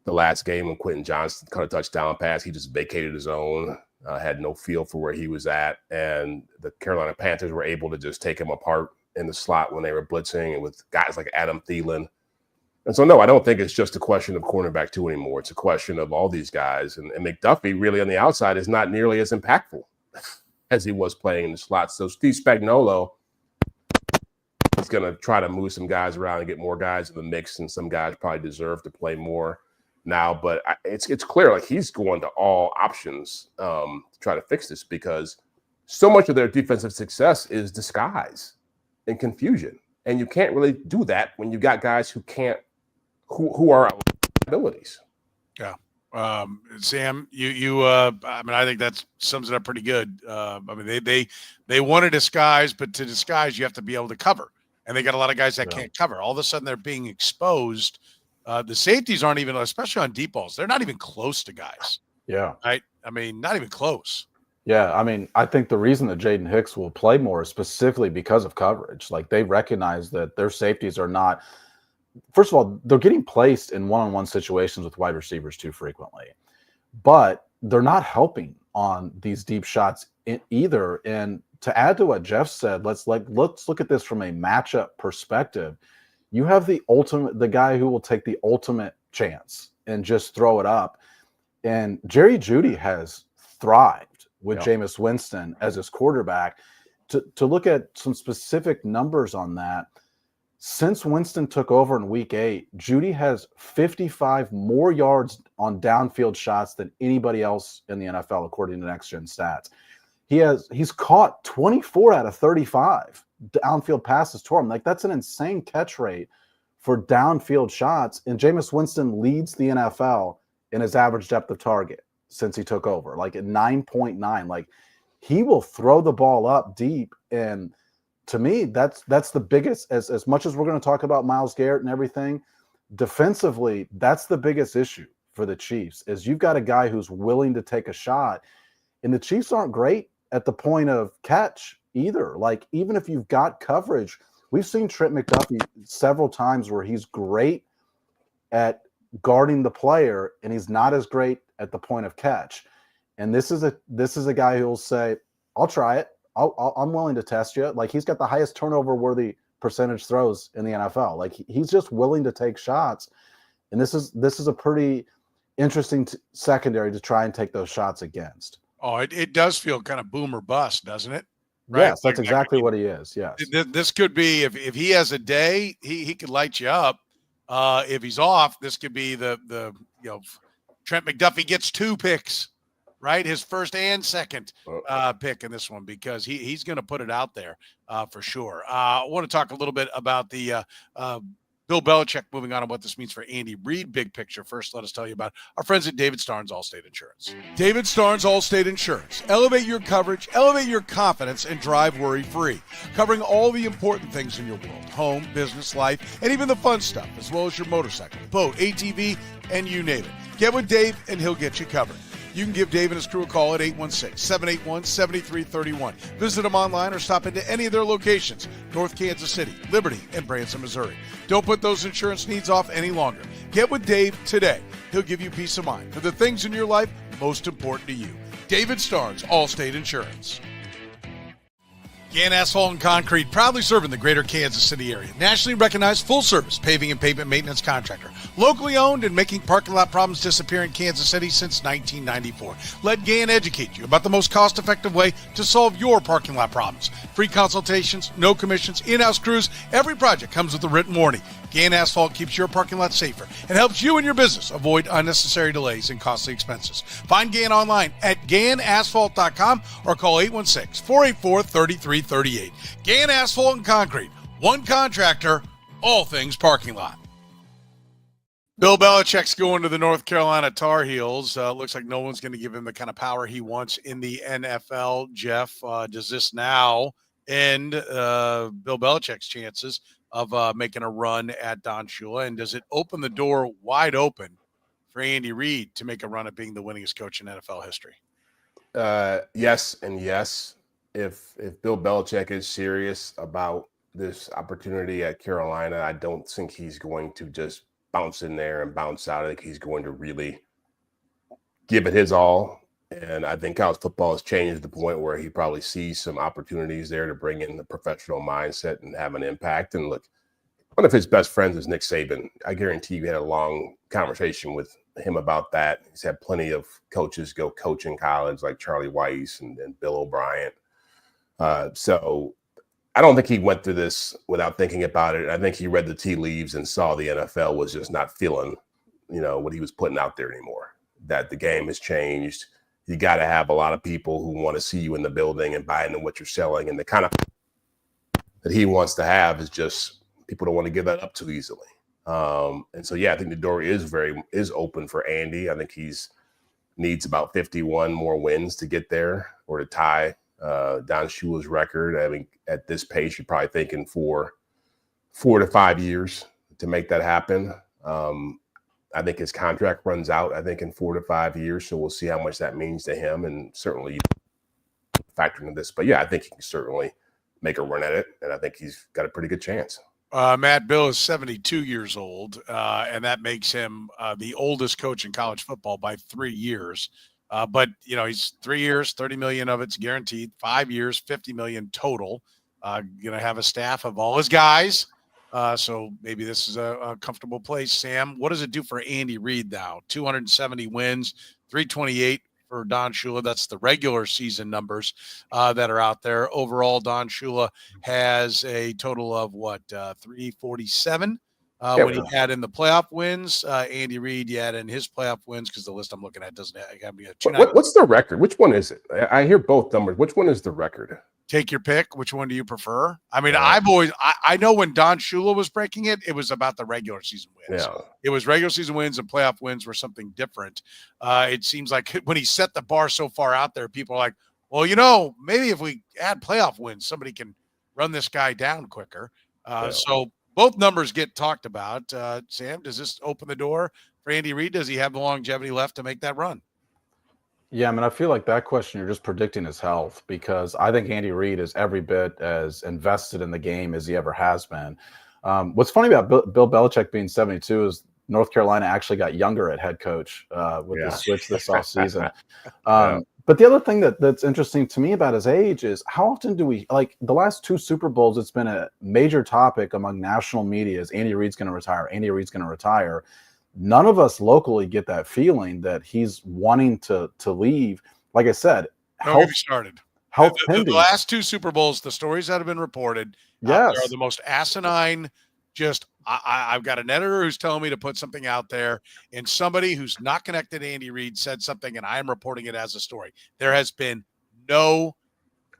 last game when Quentin Johnson caught a touchdown pass. He just vacated his own. Had no feel for where he was at, and the Carolina Panthers were able to just take him apart in the slot when they were blitzing, and with guys like Adam Thielen. And so, no, I don't think it's just a question of cornerback 2 anymore. It's a question of all these guys, and McDuffie really on the outside is not nearly as impactful as he was playing in the slot. So Steve Spagnuolo is going to try to move some guys around and get more guys in the mix, and some guys probably deserve to play more now, but it's clear like he's going to all options to try to fix this, because so much of their defensive success is disguise and confusion, and you can't really do that when you got guys who are abilities. Yeah, Sam, I mean, I think that sums it up pretty good. I mean, they want to disguise, but to disguise, you have to be able to cover, and they got a lot of guys that can't cover. All of a sudden, they're being exposed. The safeties aren't even, especially on deep balls, they're not even close to guys. Yeah. Right? I mean, not even close. Yeah. I mean, I think the reason that Jaden Hicks will play more is specifically because of coverage. Like, they recognize that their safeties are not – first of all, they're getting placed in one-on-one situations with wide receivers too frequently. But they're not helping on these deep shots either. And to add to what Jeff said, let's look at this from a matchup perspective. You have the guy who will take the ultimate chance and just throw it up. And Jerry Jeudy has thrived with Jameis Winston as his quarterback. To look at some specific numbers on that, since Winston took over in week 8, Jeudy has 55 more yards on downfield shots than anybody else in the NFL, according to Next Gen Stats. He's caught 24 out of 35 downfield passes to him. Like, that's an insane catch rate for downfield shots. And Jameis Winston leads the NFL in his average depth of target since he took over, like at 9.9. Like, he will throw the ball up deep. And to me, that's the biggest, as much as we're going to talk about Myles Garrett and everything, defensively, that's the biggest issue for the Chiefs, is you've got a guy who's willing to take a shot. And the Chiefs aren't great at the point of catch either. Like, even if you've got coverage, we've seen Trent McDuffie several times where he's great at guarding the player and he's not as great at the point of catch. And this is a guy who'll say, I'll try it. I'm willing to test you. Like, he's got the highest turnover worthy percentage throws in the NFL. Like, he's just willing to take shots. And this is a pretty interesting secondary to try and take those shots against. Oh, it does feel kind of boom or bust, doesn't it? Right? Yes, that's exactly what he is. Yes. This could be, if he has a day, he could light you up. If he's off, this could be the Trent McDuffie gets 2 picks, right? His first and second pick in this one, because he's going to put it out there for sure. I want to talk a little bit about the Bill Belichick, moving on what this means for Andy Reid, big picture. First, let us tell you about our friends at David Starnes Allstate Insurance. David Starnes Allstate Insurance. Elevate your coverage, elevate your confidence, and drive worry-free. Covering all the important things in your world: home, business, life, and even the fun stuff, as well as your motorcycle, boat, ATV, and you name it. Get with Dave, and he'll get you covered. You can give Dave and his crew a call at 816-781-7331. Visit them online or stop into any of their locations, North Kansas City, Liberty, and Branson, Missouri. Don't put those insurance needs off any longer. Get with Dave today. He'll give you peace of mind for the things in your life most important to you. David Starnes, Allstate Insurance. Gann Asphalt and Concrete, proudly serving the greater Kansas City area. Nationally recognized full-service paving and pavement maintenance contractor. Locally owned and making parking lot problems disappear in Kansas City since 1994. Let Gann educate you about the most cost-effective way to solve your parking lot problems. Free consultations, no commissions, in-house crews. Every project comes with a written warning. Gann Asphalt keeps your parking lot safer and helps you and your business avoid unnecessary delays and costly expenses. Find Gann online at GannAsphalt.com or call 816-484-3338. Gann Asphalt and Concrete, one contractor, all things parking lot. Bill Belichick's going to the North Carolina Tar Heels. Looks like no one's going to give him the kind of power he wants in the NFL. Jeff, does this now end Bill Belichick's chances of making a run at Don Shula? And does it open the door wide open for Andy Reid to make a run at being the winningest coach in NFL history? Yes and yes. If Bill Belichick is serious about this opportunity at Carolina, I don't think he's going to just bounce in there and bounce out. I think he's going to really give it his all. And I think college football has changed to the point where he probably sees some opportunities there to bring in the professional mindset and have an impact. And look, one of his best friends is Nick Saban. I guarantee you had a long conversation with him about that. He's had plenty of coaches go coach in college, like Charlie Weiss and Bill O'Brien. So I don't think he went through this without thinking about it. I think he read the tea leaves and saw the NFL was just not feeling, what he was putting out there anymore, that the game has changed. You got to have a lot of people who want to see you in the building and buy into what you're selling. And the kind of that he wants to have is just people don't want to give that up too easily. And so, I think the door is open for Andy. I think he's needs about 51 more wins to get there or to tie Don Shula's record. I mean, at this pace, you're probably thinking 4 to 5 years to make that happen. I think his contract runs out, in 4 to 5 years. So we'll see how much that means to him and certainly factor into this. But I think he can certainly make a run at it. And I think he's got a pretty good chance. Matt, Bill is 72 years old, and that makes him the oldest coach in college football by 3 years. But he's 3 years, 30 million of it's guaranteed, 5 years, 50 million total. Going to have a staff of all his guys. So maybe this is a comfortable place. Sam, what does it do for Andy Reid now? 270 wins, 328 for Don Shula. That's the regular season numbers that are out there. Overall, Don Shula has a total of 347 when he had in the playoff wins. Andy Reid, in his playoff wins, because the list I'm looking at doesn't have to be a What's the record? Which one is it? I hear both numbers. Which one is the record? Take your pick. Which one do you prefer? I mean, I know when Don Shula was breaking it, it was about the regular season wins. Yeah. It was regular season wins and playoff wins were something different. It seems like when he set the bar so far out there, people are like, well, maybe if we add playoff wins, somebody can run this guy down quicker. So both numbers get talked about. Sam, does this open the door for Andy Reid? Does he have the longevity left to make that run? Yeah, I mean, I feel like that question, you're just predicting his health, because I think Andy Reid is every bit as invested in the game as he ever has been. What's funny about Bill Belichick being 72 is North Carolina actually got younger at head coach with the switch this offseason. But the other thing that's interesting to me about his age is how often do we, like the last 2 Super Bowls, it's been a major topic among national media is Andy Reid's going to retire. Andy Reid's going to retire. None of us locally get that feeling that he's wanting to leave. Like I said, Don't get me started. Health the pending. last 2 Super Bowls, the stories that have been reported, are the most asinine. Just I've got an editor who's telling me to put something out there, and somebody who's not connected to Andy Reid said something, and I am reporting it as a story. There has been no.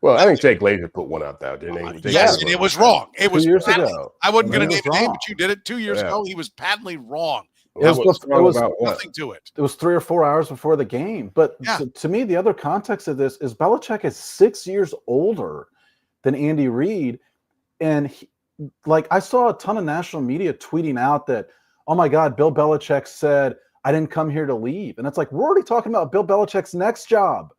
Well, I think Jake Glazer put one out there, didn't he? Yes, and it was wrong. It was 2 years ago. I wasn't going to name a name, but you did it 2 years ago. He was patently wrong. It was nothing to it. It was 3 or 4 hours before the game. But to me, the other context of this is Belichick is 6 years older than Andy Reid. And I saw a ton of national media tweeting out that, oh my God, Bill Belichick said, I didn't come here to leave. And it's like, we're already talking about Bill Belichick's next job.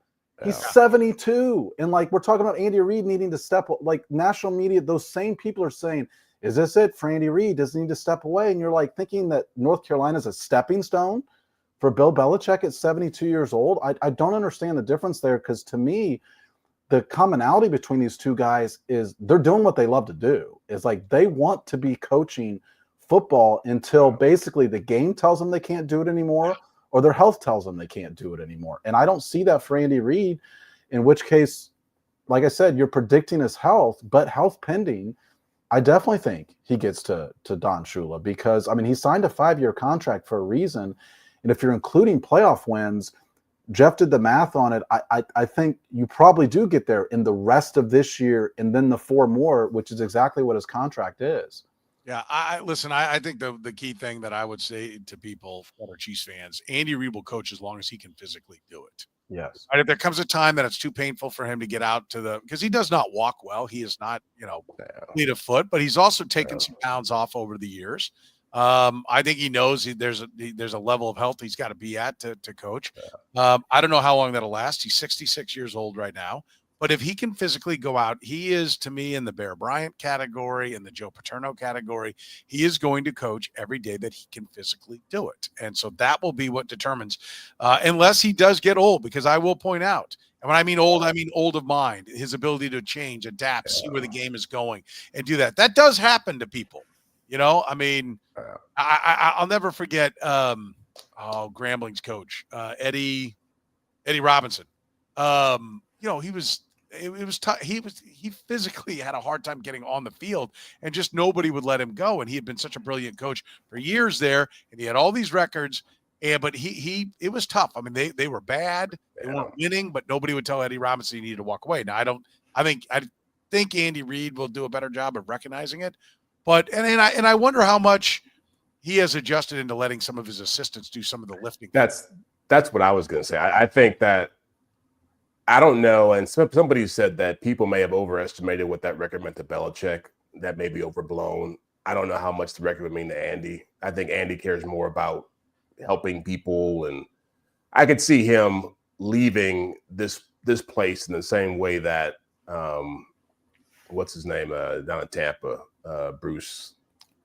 He's 72. And like, we're talking about Andy Reid needing to step, like national media, those same people are saying, is this it for Andy Reid? Does he need to step away? And you're like thinking that North Carolina is a stepping stone for Bill Belichick at 72 years old. I don't understand the difference there, because to me, the commonality between these two guys is they're doing what they love to do. It's like they want to be coaching football until basically the game tells them they can't do it anymore, or their health tells them they can't do it anymore. And I don't see that for Andy Reid, in which case, like I said, you're predicting his health, but health pending, I definitely think he gets to Don Shula, because, I mean, he signed a 5-year contract for a reason. And if you're including playoff wins, Jeff did the math on it. I think you probably do get there in the rest of this year and then the 4 more, which is exactly what his contract is. Yeah, I think the key thing that I would say to people that are Chiefs fans, Andy Reid will coach as long as he can physically do it. Yes. And if there comes a time that it's too painful for him to get out to because he does not walk well. He is not, fleet of foot, but he's also taken some pounds off over the years. I think he knows there's a level of health he's got to be at to coach. I don't know how long that'll last. He's 66 years old right now. But if he can physically go out, he is, to me, in the Bear Bryant category, in the Joe Paterno category. He is going to coach every day that he can physically do it. And so that will be what determines, unless he does get old, because I will point out, and when I mean old of mind, his ability to change, adapt, see where the game is going, and do that. That does happen to people. I mean, I'll never forget Grambling's coach, Eddie Robinson. He was it was tough. He physically had a hard time getting on the field, and just nobody would let him go. And he had been such a brilliant coach for years there, and he had all these records. But it was tough. I mean, they were bad. They weren't winning, but nobody would tell Eddie Robinson he needed to walk away. Now I think Andy Reid will do a better job of recognizing it. But I wonder how much he has adjusted into letting some of his assistants do some of the lifting. That's what I was going to say. I think that, I don't know, and somebody said that people may have overestimated what that record meant to Belichick. That may be overblown. I don't know how much the record would mean to Andy. I think Andy cares more about helping people, and I could see him leaving this place in the same way that what's his name down in Tampa, Bruce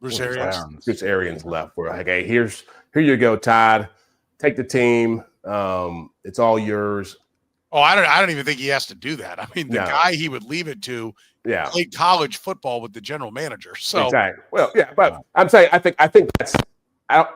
Arians. Bruce Arians left. Where like, hey, here you go, Todd. Take the team. It's all yours. Oh, I don't even think he has to do that. I mean, the guy he would leave it to played college football with the general manager. So exactly. Well, yeah, but I'm saying I think that's I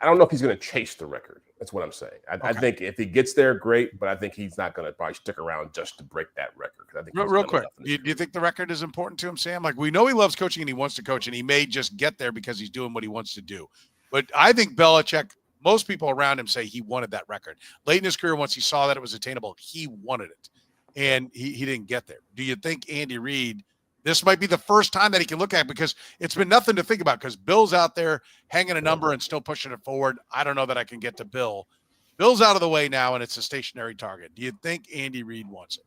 don't know if he's going to chase the record. That's what I'm saying. I think if he gets there, great, but I think he's not going to probably stick around just to break that record. I think real quick, do you think the record is important to him, Sam? Like, we know he loves coaching and he wants to coach, and he may just get there because he's doing what he wants to do. But I think Belichick, most people around him say he wanted that record. Late in his career, once he saw that it was attainable, he wanted it, and he didn't get there. Do you think Andy Reid, this might be the first time that he can look at it, because it's been nothing to think about, because Bill's out there hanging a number and still pushing it forward. I don't know that I can get to Bill. Bill's out of the way now, and it's a stationary target. Do you think Andy Reid wants it?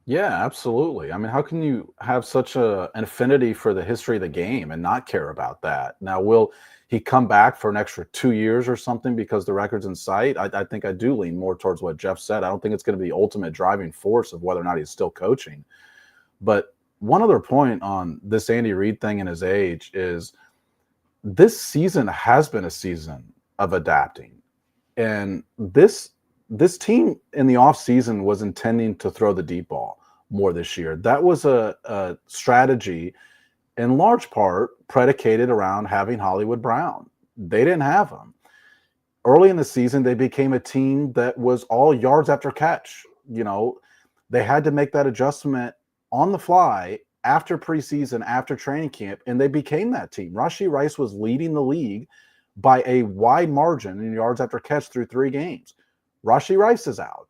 Yeah, absolutely. I mean, how can you have such an affinity for the history of the game and not care about that? Now, will he come back for an extra 2 years or something because the record's in sight? I think I do lean more towards what Jeff said. I don't think it's going to be the ultimate driving force of whether or not he's still coaching. But one other point on this Andy Reid thing and his age is this season has been a season of adapting. And this team in the offseason was intending to throw the deep ball more this year. That was a strategy in large part predicated around having Hollywood Brown. They didn't have him. Early in the season, they became a team that was all yards after catch. They had to make that adjustment on the fly after preseason, after training camp, and they became that team. Rashee Rice was leading the league by a wide margin in yards after catch through 3 games. Rashee Rice is out.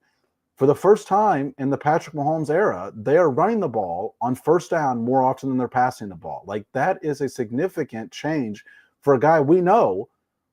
For the first time in the Patrick Mahomes era, they are running the ball on first down more often than they're passing the ball. Like, that is a significant change for a guy we know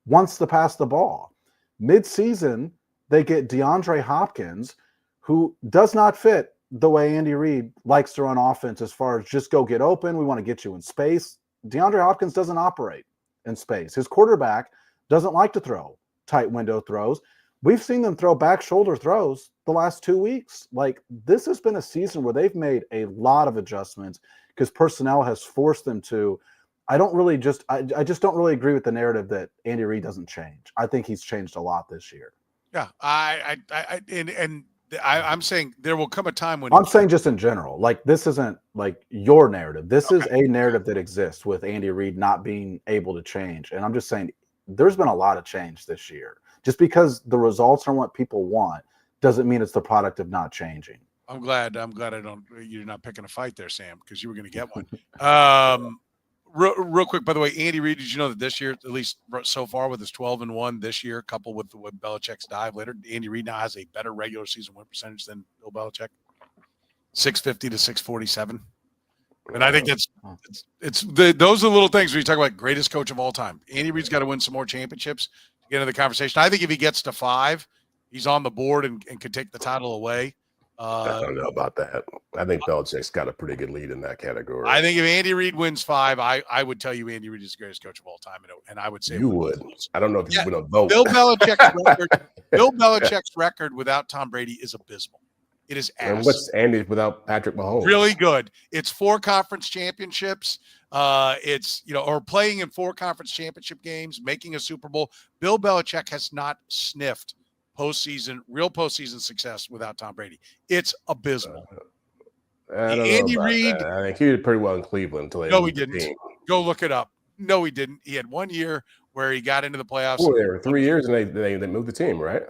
wants to pass the ball. Mid-season, they get DeAndre Hopkins, who does not fit the way Andy Reid likes to run offense as far as just go get open. We want to get you in space. DeAndre Hopkins doesn't operate in space. His quarterback doesn't like to throw tight window throws. We've seen them throw back shoulder throws the last 2 weeks. Like, this has been a season where they've made a lot of adjustments because personnel has forced them to. I just don't really agree with the narrative that Andy Reid doesn't change. I think he's changed a lot this year. Yeah, I'm saying there will come a time when I'm saying just in general, like, this isn't like your narrative. This is a narrative that exists with Andy Reid not being able to change. And I'm just saying there's been a lot of change this year. Just because the results are what people want doesn't mean it's the product of not changing. I'm glad you're not picking a fight there, Sam, because you were going to get one. Real quick, by the way, Andy Reid, did you know that this year, at least so far with his 12-1 this year, coupled with Belichick's dive later, Andy Reid now has a better regular season win percentage than Bill Belichick, 650 to 647. And I think those are the little things when you talk about greatest coach of all time. Andy Reid's got to win some more championships to get into the conversation. I think if he gets to 5, he's on the board and could take the title away. I don't know about that. I think Belichick's got a pretty good lead in that category. I think if Andy Reid wins 5, I would tell you Andy Reid is the greatest coach of all time, and I would say you would. I don't know if you would have vote. Bill Belichick's record without Tom Brady is abysmal. It is ass. And what's Andy without Patrick Mahomes? Really good. It's 4 conference championships. Or playing in 4 conference championship games, making a Super Bowl. Bill Belichick has not sniffed real postseason success without Tom Brady. It's abysmal. Andy Reid, I think he did pretty well in Cleveland until no, he didn't. Go look it up. No, he didn't. He had 1 year where he got into the playoffs. Oh, there were 3 years, and they moved the team, right?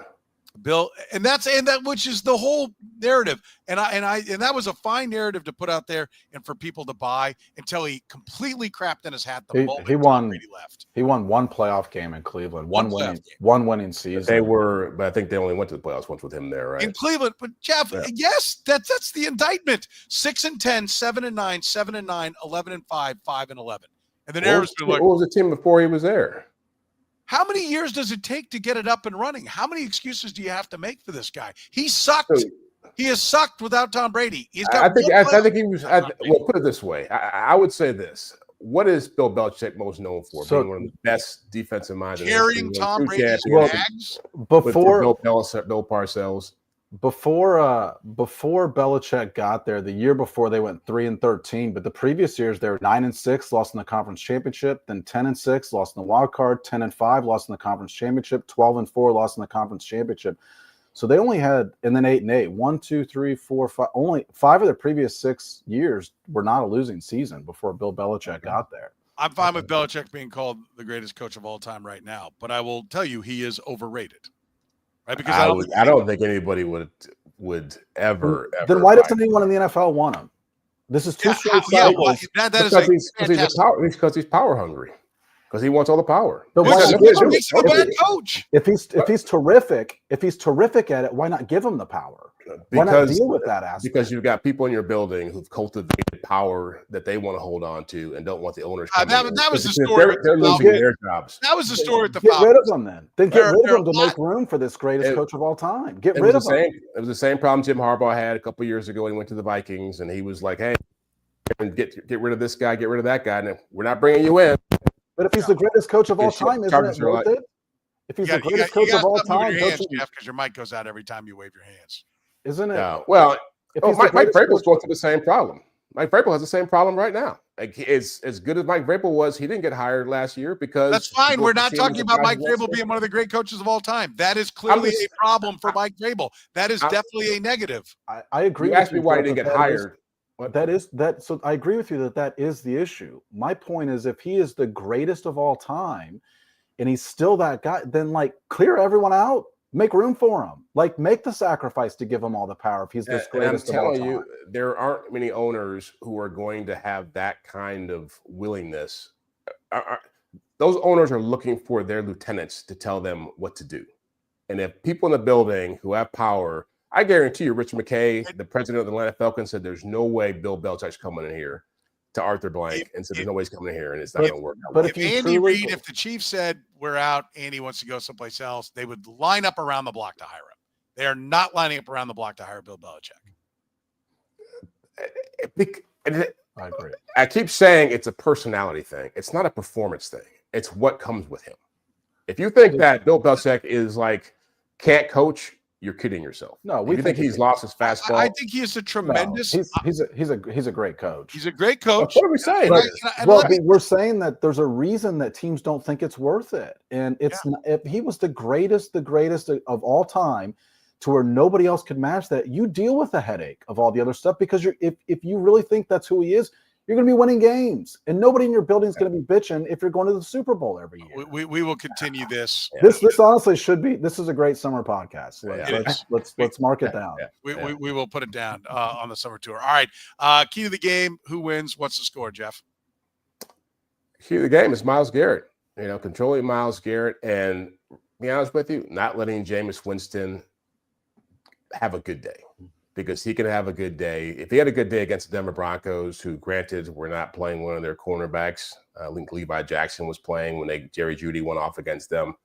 Bill, and which is the whole narrative, and that was a fine narrative to put out there and for people to buy until he completely crapped in his hat the moment he won. Brady left. He won 1 playoff game in Cleveland, one winning season. But I think they only went to the playoffs once with him there, right? In Cleveland, but Jeff, yes, that's the indictment. 6-10, 7-9, 7-9, 11-5, 5-11, and then Aaron's been like, what was the team before he was there? How many years does it take to get it up and running? How many excuses do you have to make for this guy? He sucked. He has sucked without Tom Brady. I think he was. Well, put it this way. I would say this. What is Bill Belichick most known for? Being one of the best defensive minds. Carrying Tom Brady's bags. Before Bill Parcells. Before Belichick got there, the year before they went 3-13, but the previous years they were 9-6, lost in the conference championship, then 10-6, lost in the wild card, 10-5, lost in the conference championship, 12-4, lost in the conference championship. So they only had, and then 8-8, 1, 2, 3, 4, 5. Only 5 of the previous 6 years were not a losing season before Bill Belichick got there. I'm fine with Belichick being called the greatest coach of all time right now, but I will tell you he is overrated. Right? Because I don't think anybody would ever. Then why doesn't anyone in the NFL want him? This is 2 straight cycles. Because he's power hungry. Because he wants all the power. But makes him a bad coach. If he's terrific at it, why not give him the power? Why not deal with that aspect? Because you've got people in your building who've cultivated power that they want to hold on to and don't want the owners. That was the story. They're losing their jobs. That was the story with the Falcons. Get rid of them then. Then get rid of them to make room for this greatest coach of all time. Get rid of them. It was the same problem Jim Harbaugh had a couple of years ago when he went to the Vikings, and he was like, "Hey, get rid of this guy, get rid of that guy, and we're not bringing you in." But if he's the greatest coach of all time, isn't it worth it? If he's the greatest coach of all time, Jeff, because your mic goes out every time you wave your hands. Isn't it? Yeah. Well, Mike Vrabel's going through the same problem. Mike Vrabel has the same problem right now. Like, as good as Mike Vrabel was, he didn't get hired last year because that's fine. We're not talking about Mike Vrabel being one of the great coaches of all time. That is clearly a problem for Mike Vrabel. That is definitely a negative. I agree. You asked me why he didn't get hired. So I agree with you that is the issue. My point is, if he is the greatest of all time and he's still that guy, then clear everyone out, make room for him, make the sacrifice to give him all the power if he's the greatest of all time. I'm telling you, there aren't many owners who are going to have that kind of willingness. Those owners are looking for their lieutenants to tell them what to do. And if people in the building who have power, I guarantee you, Rich McKay, the president of the Atlanta Falcons, said there's no way Bill Belichick's coming in here to Arthur Blank and said there's no way he's coming in here and it's not going to work out. But if Andy Reid, if the Chiefs said we're out, Andy wants to go someplace else, they would line up around the block to hire him. They are not lining up around the block to hire Bill Belichick. I agree. I keep saying it's a personality thing. It's not a performance thing. It's what comes with him. If you think that Bill Belichick is like can't coach, you're kidding yourself. No, we think he's lost his fastball. I think he is a tremendous. No, he's a great coach. He's a great coach. What are we saying? We're saying that there's a reason that teams don't think it's worth it, and it's not, if he was the greatest of all time, to where nobody else could match that. You deal with the headache of all the other stuff because if you really think that's who he is, you're going to be winning games, and nobody in your building is going to be bitching if you're going to the Super Bowl every year. We will continue this. This honestly should be. This is a great summer podcast. Let's mark it down. We will put it down on the summer tour. All right. Key to the game. Who wins? What's the score, Jeff? Key to the game is Myles Garrett. Controlling Myles Garrett, and to be honest with you, not letting Jameis Winston have a good day. Because he can have a good day. If he had a good day against the Denver Broncos, who granted were not playing one of their cornerbacks, Levi Jackson was playing when Jerry Jeudy went off against them.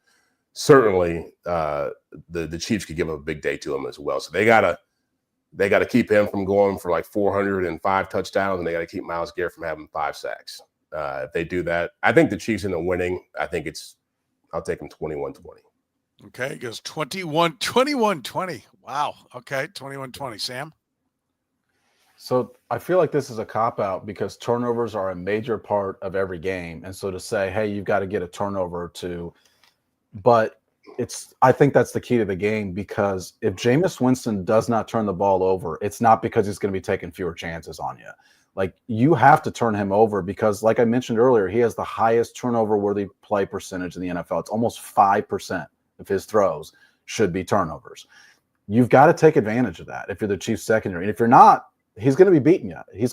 Certainly, the Chiefs could give a big day to him as well. So they gotta keep him from going for like 405 touchdowns, and they got to keep Myles Garrett from having 5 sacks. If they do that, I think the Chiefs end up winning. I'll take them 21-20. Okay, it goes 21-20. Wow. Okay, 21-20. Sam? So I feel like this is a cop-out because turnovers are a major part of every game. And so to say, hey, you've got to get a turnover or two. But I think that's the key to the game, because if Jameis Winston does not turn the ball over, it's not because he's going to be taking fewer chances on you. Like, you have to turn him over because, like I mentioned earlier, he has the highest turnover-worthy play percentage in the NFL. It's almost 5%. Of his throws should be turnovers. You've got to take advantage of that if you're the Chiefs secondary. And if you're not, he's going to be beating you. He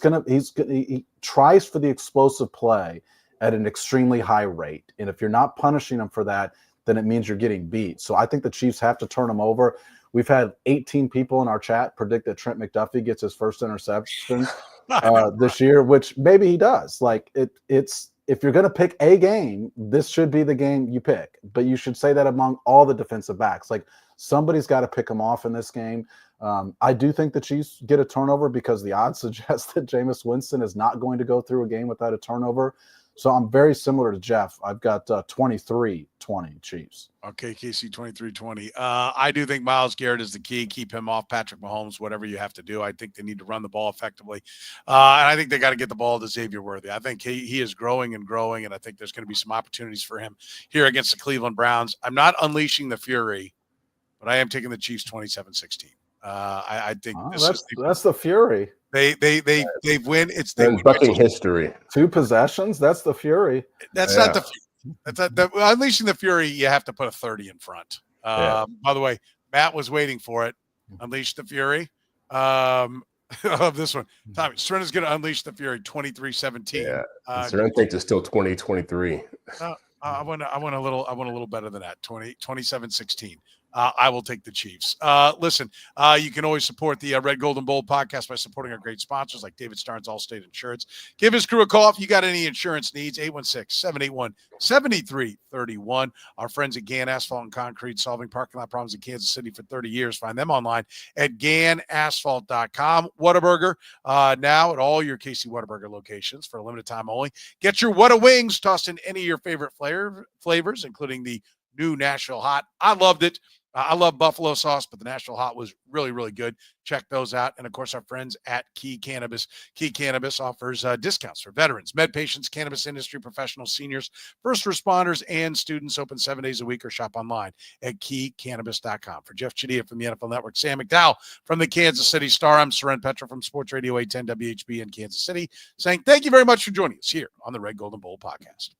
tries for the explosive play at an extremely high rate. And if you're not punishing him for that, then it means you're getting beat. So I think the Chiefs have to turn him over. We've had 18 people in our chat predict that Trent McDuffie gets his first interception this year, which maybe he does. Like it's if you're going to pick a game, this should be the game you pick. But you should say that among all the defensive backs. Like, somebody's got to pick them off in this game. I do think the Chiefs get a turnover because the odds suggest that Jameis Winston is not going to go through a game without a turnover. So I'm very similar to Jeff. I've got 23-20 Chiefs. Okay, KC 23-20. I do think Myles Garrett is the key. Keep him off Patrick Mahomes, whatever you have to do. I think they need to run the ball effectively. And I think they got to get the ball to Xavier Worthy. I think he is growing, and I think there's going to be some opportunities for him here against the Cleveland Browns. I'm not unleashing the fury, but I am taking the Chiefs 27-16. I think that's the fury. They win. It's bucking history. 2 possessions. That's the fury. That's not the fury. That's unleashing the fury. You have to put a 30 in front. By the way, Matt was waiting for it. Unleash the fury. I love this one. Tommy, Soren is going to unleash the fury 23-17. Yeah. Soren thinks it's still 20-23. I want a little better than that. 27-16. I will take the Chiefs. Listen, you can always support the Red, Gold, and Bold podcast by supporting our great sponsors like David Starnes, Allstate Insurance. Give his crew a call if you got any insurance needs, 816-781-7331. Our friends at Gann Asphalt and Concrete, solving parking lot problems in Kansas City for 30 years. Find them online at GannAsphalt.com. Whataburger, now at all your KC Whataburger locations for a limited time only. Get your Whata wings tossed in any of your favorite flavors, including the new Nashville Hot. I loved it. I love buffalo sauce, but the Nashville Hot was really, really good. Check those out. And, of course, our friends at Key Cannabis. Key Cannabis offers discounts for veterans, med patients, cannabis industry professionals, seniors, first responders, and students. Open 7 days a week or shop online at keycannabis.com. For Jeff Chadiha from the NFL Network, Sam McDowell from the Kansas City Star, I'm Soren Petro from Sports Radio 810 WHB in Kansas City, saying thank you very much for joining us here on the Red, Gold, and Bold podcast.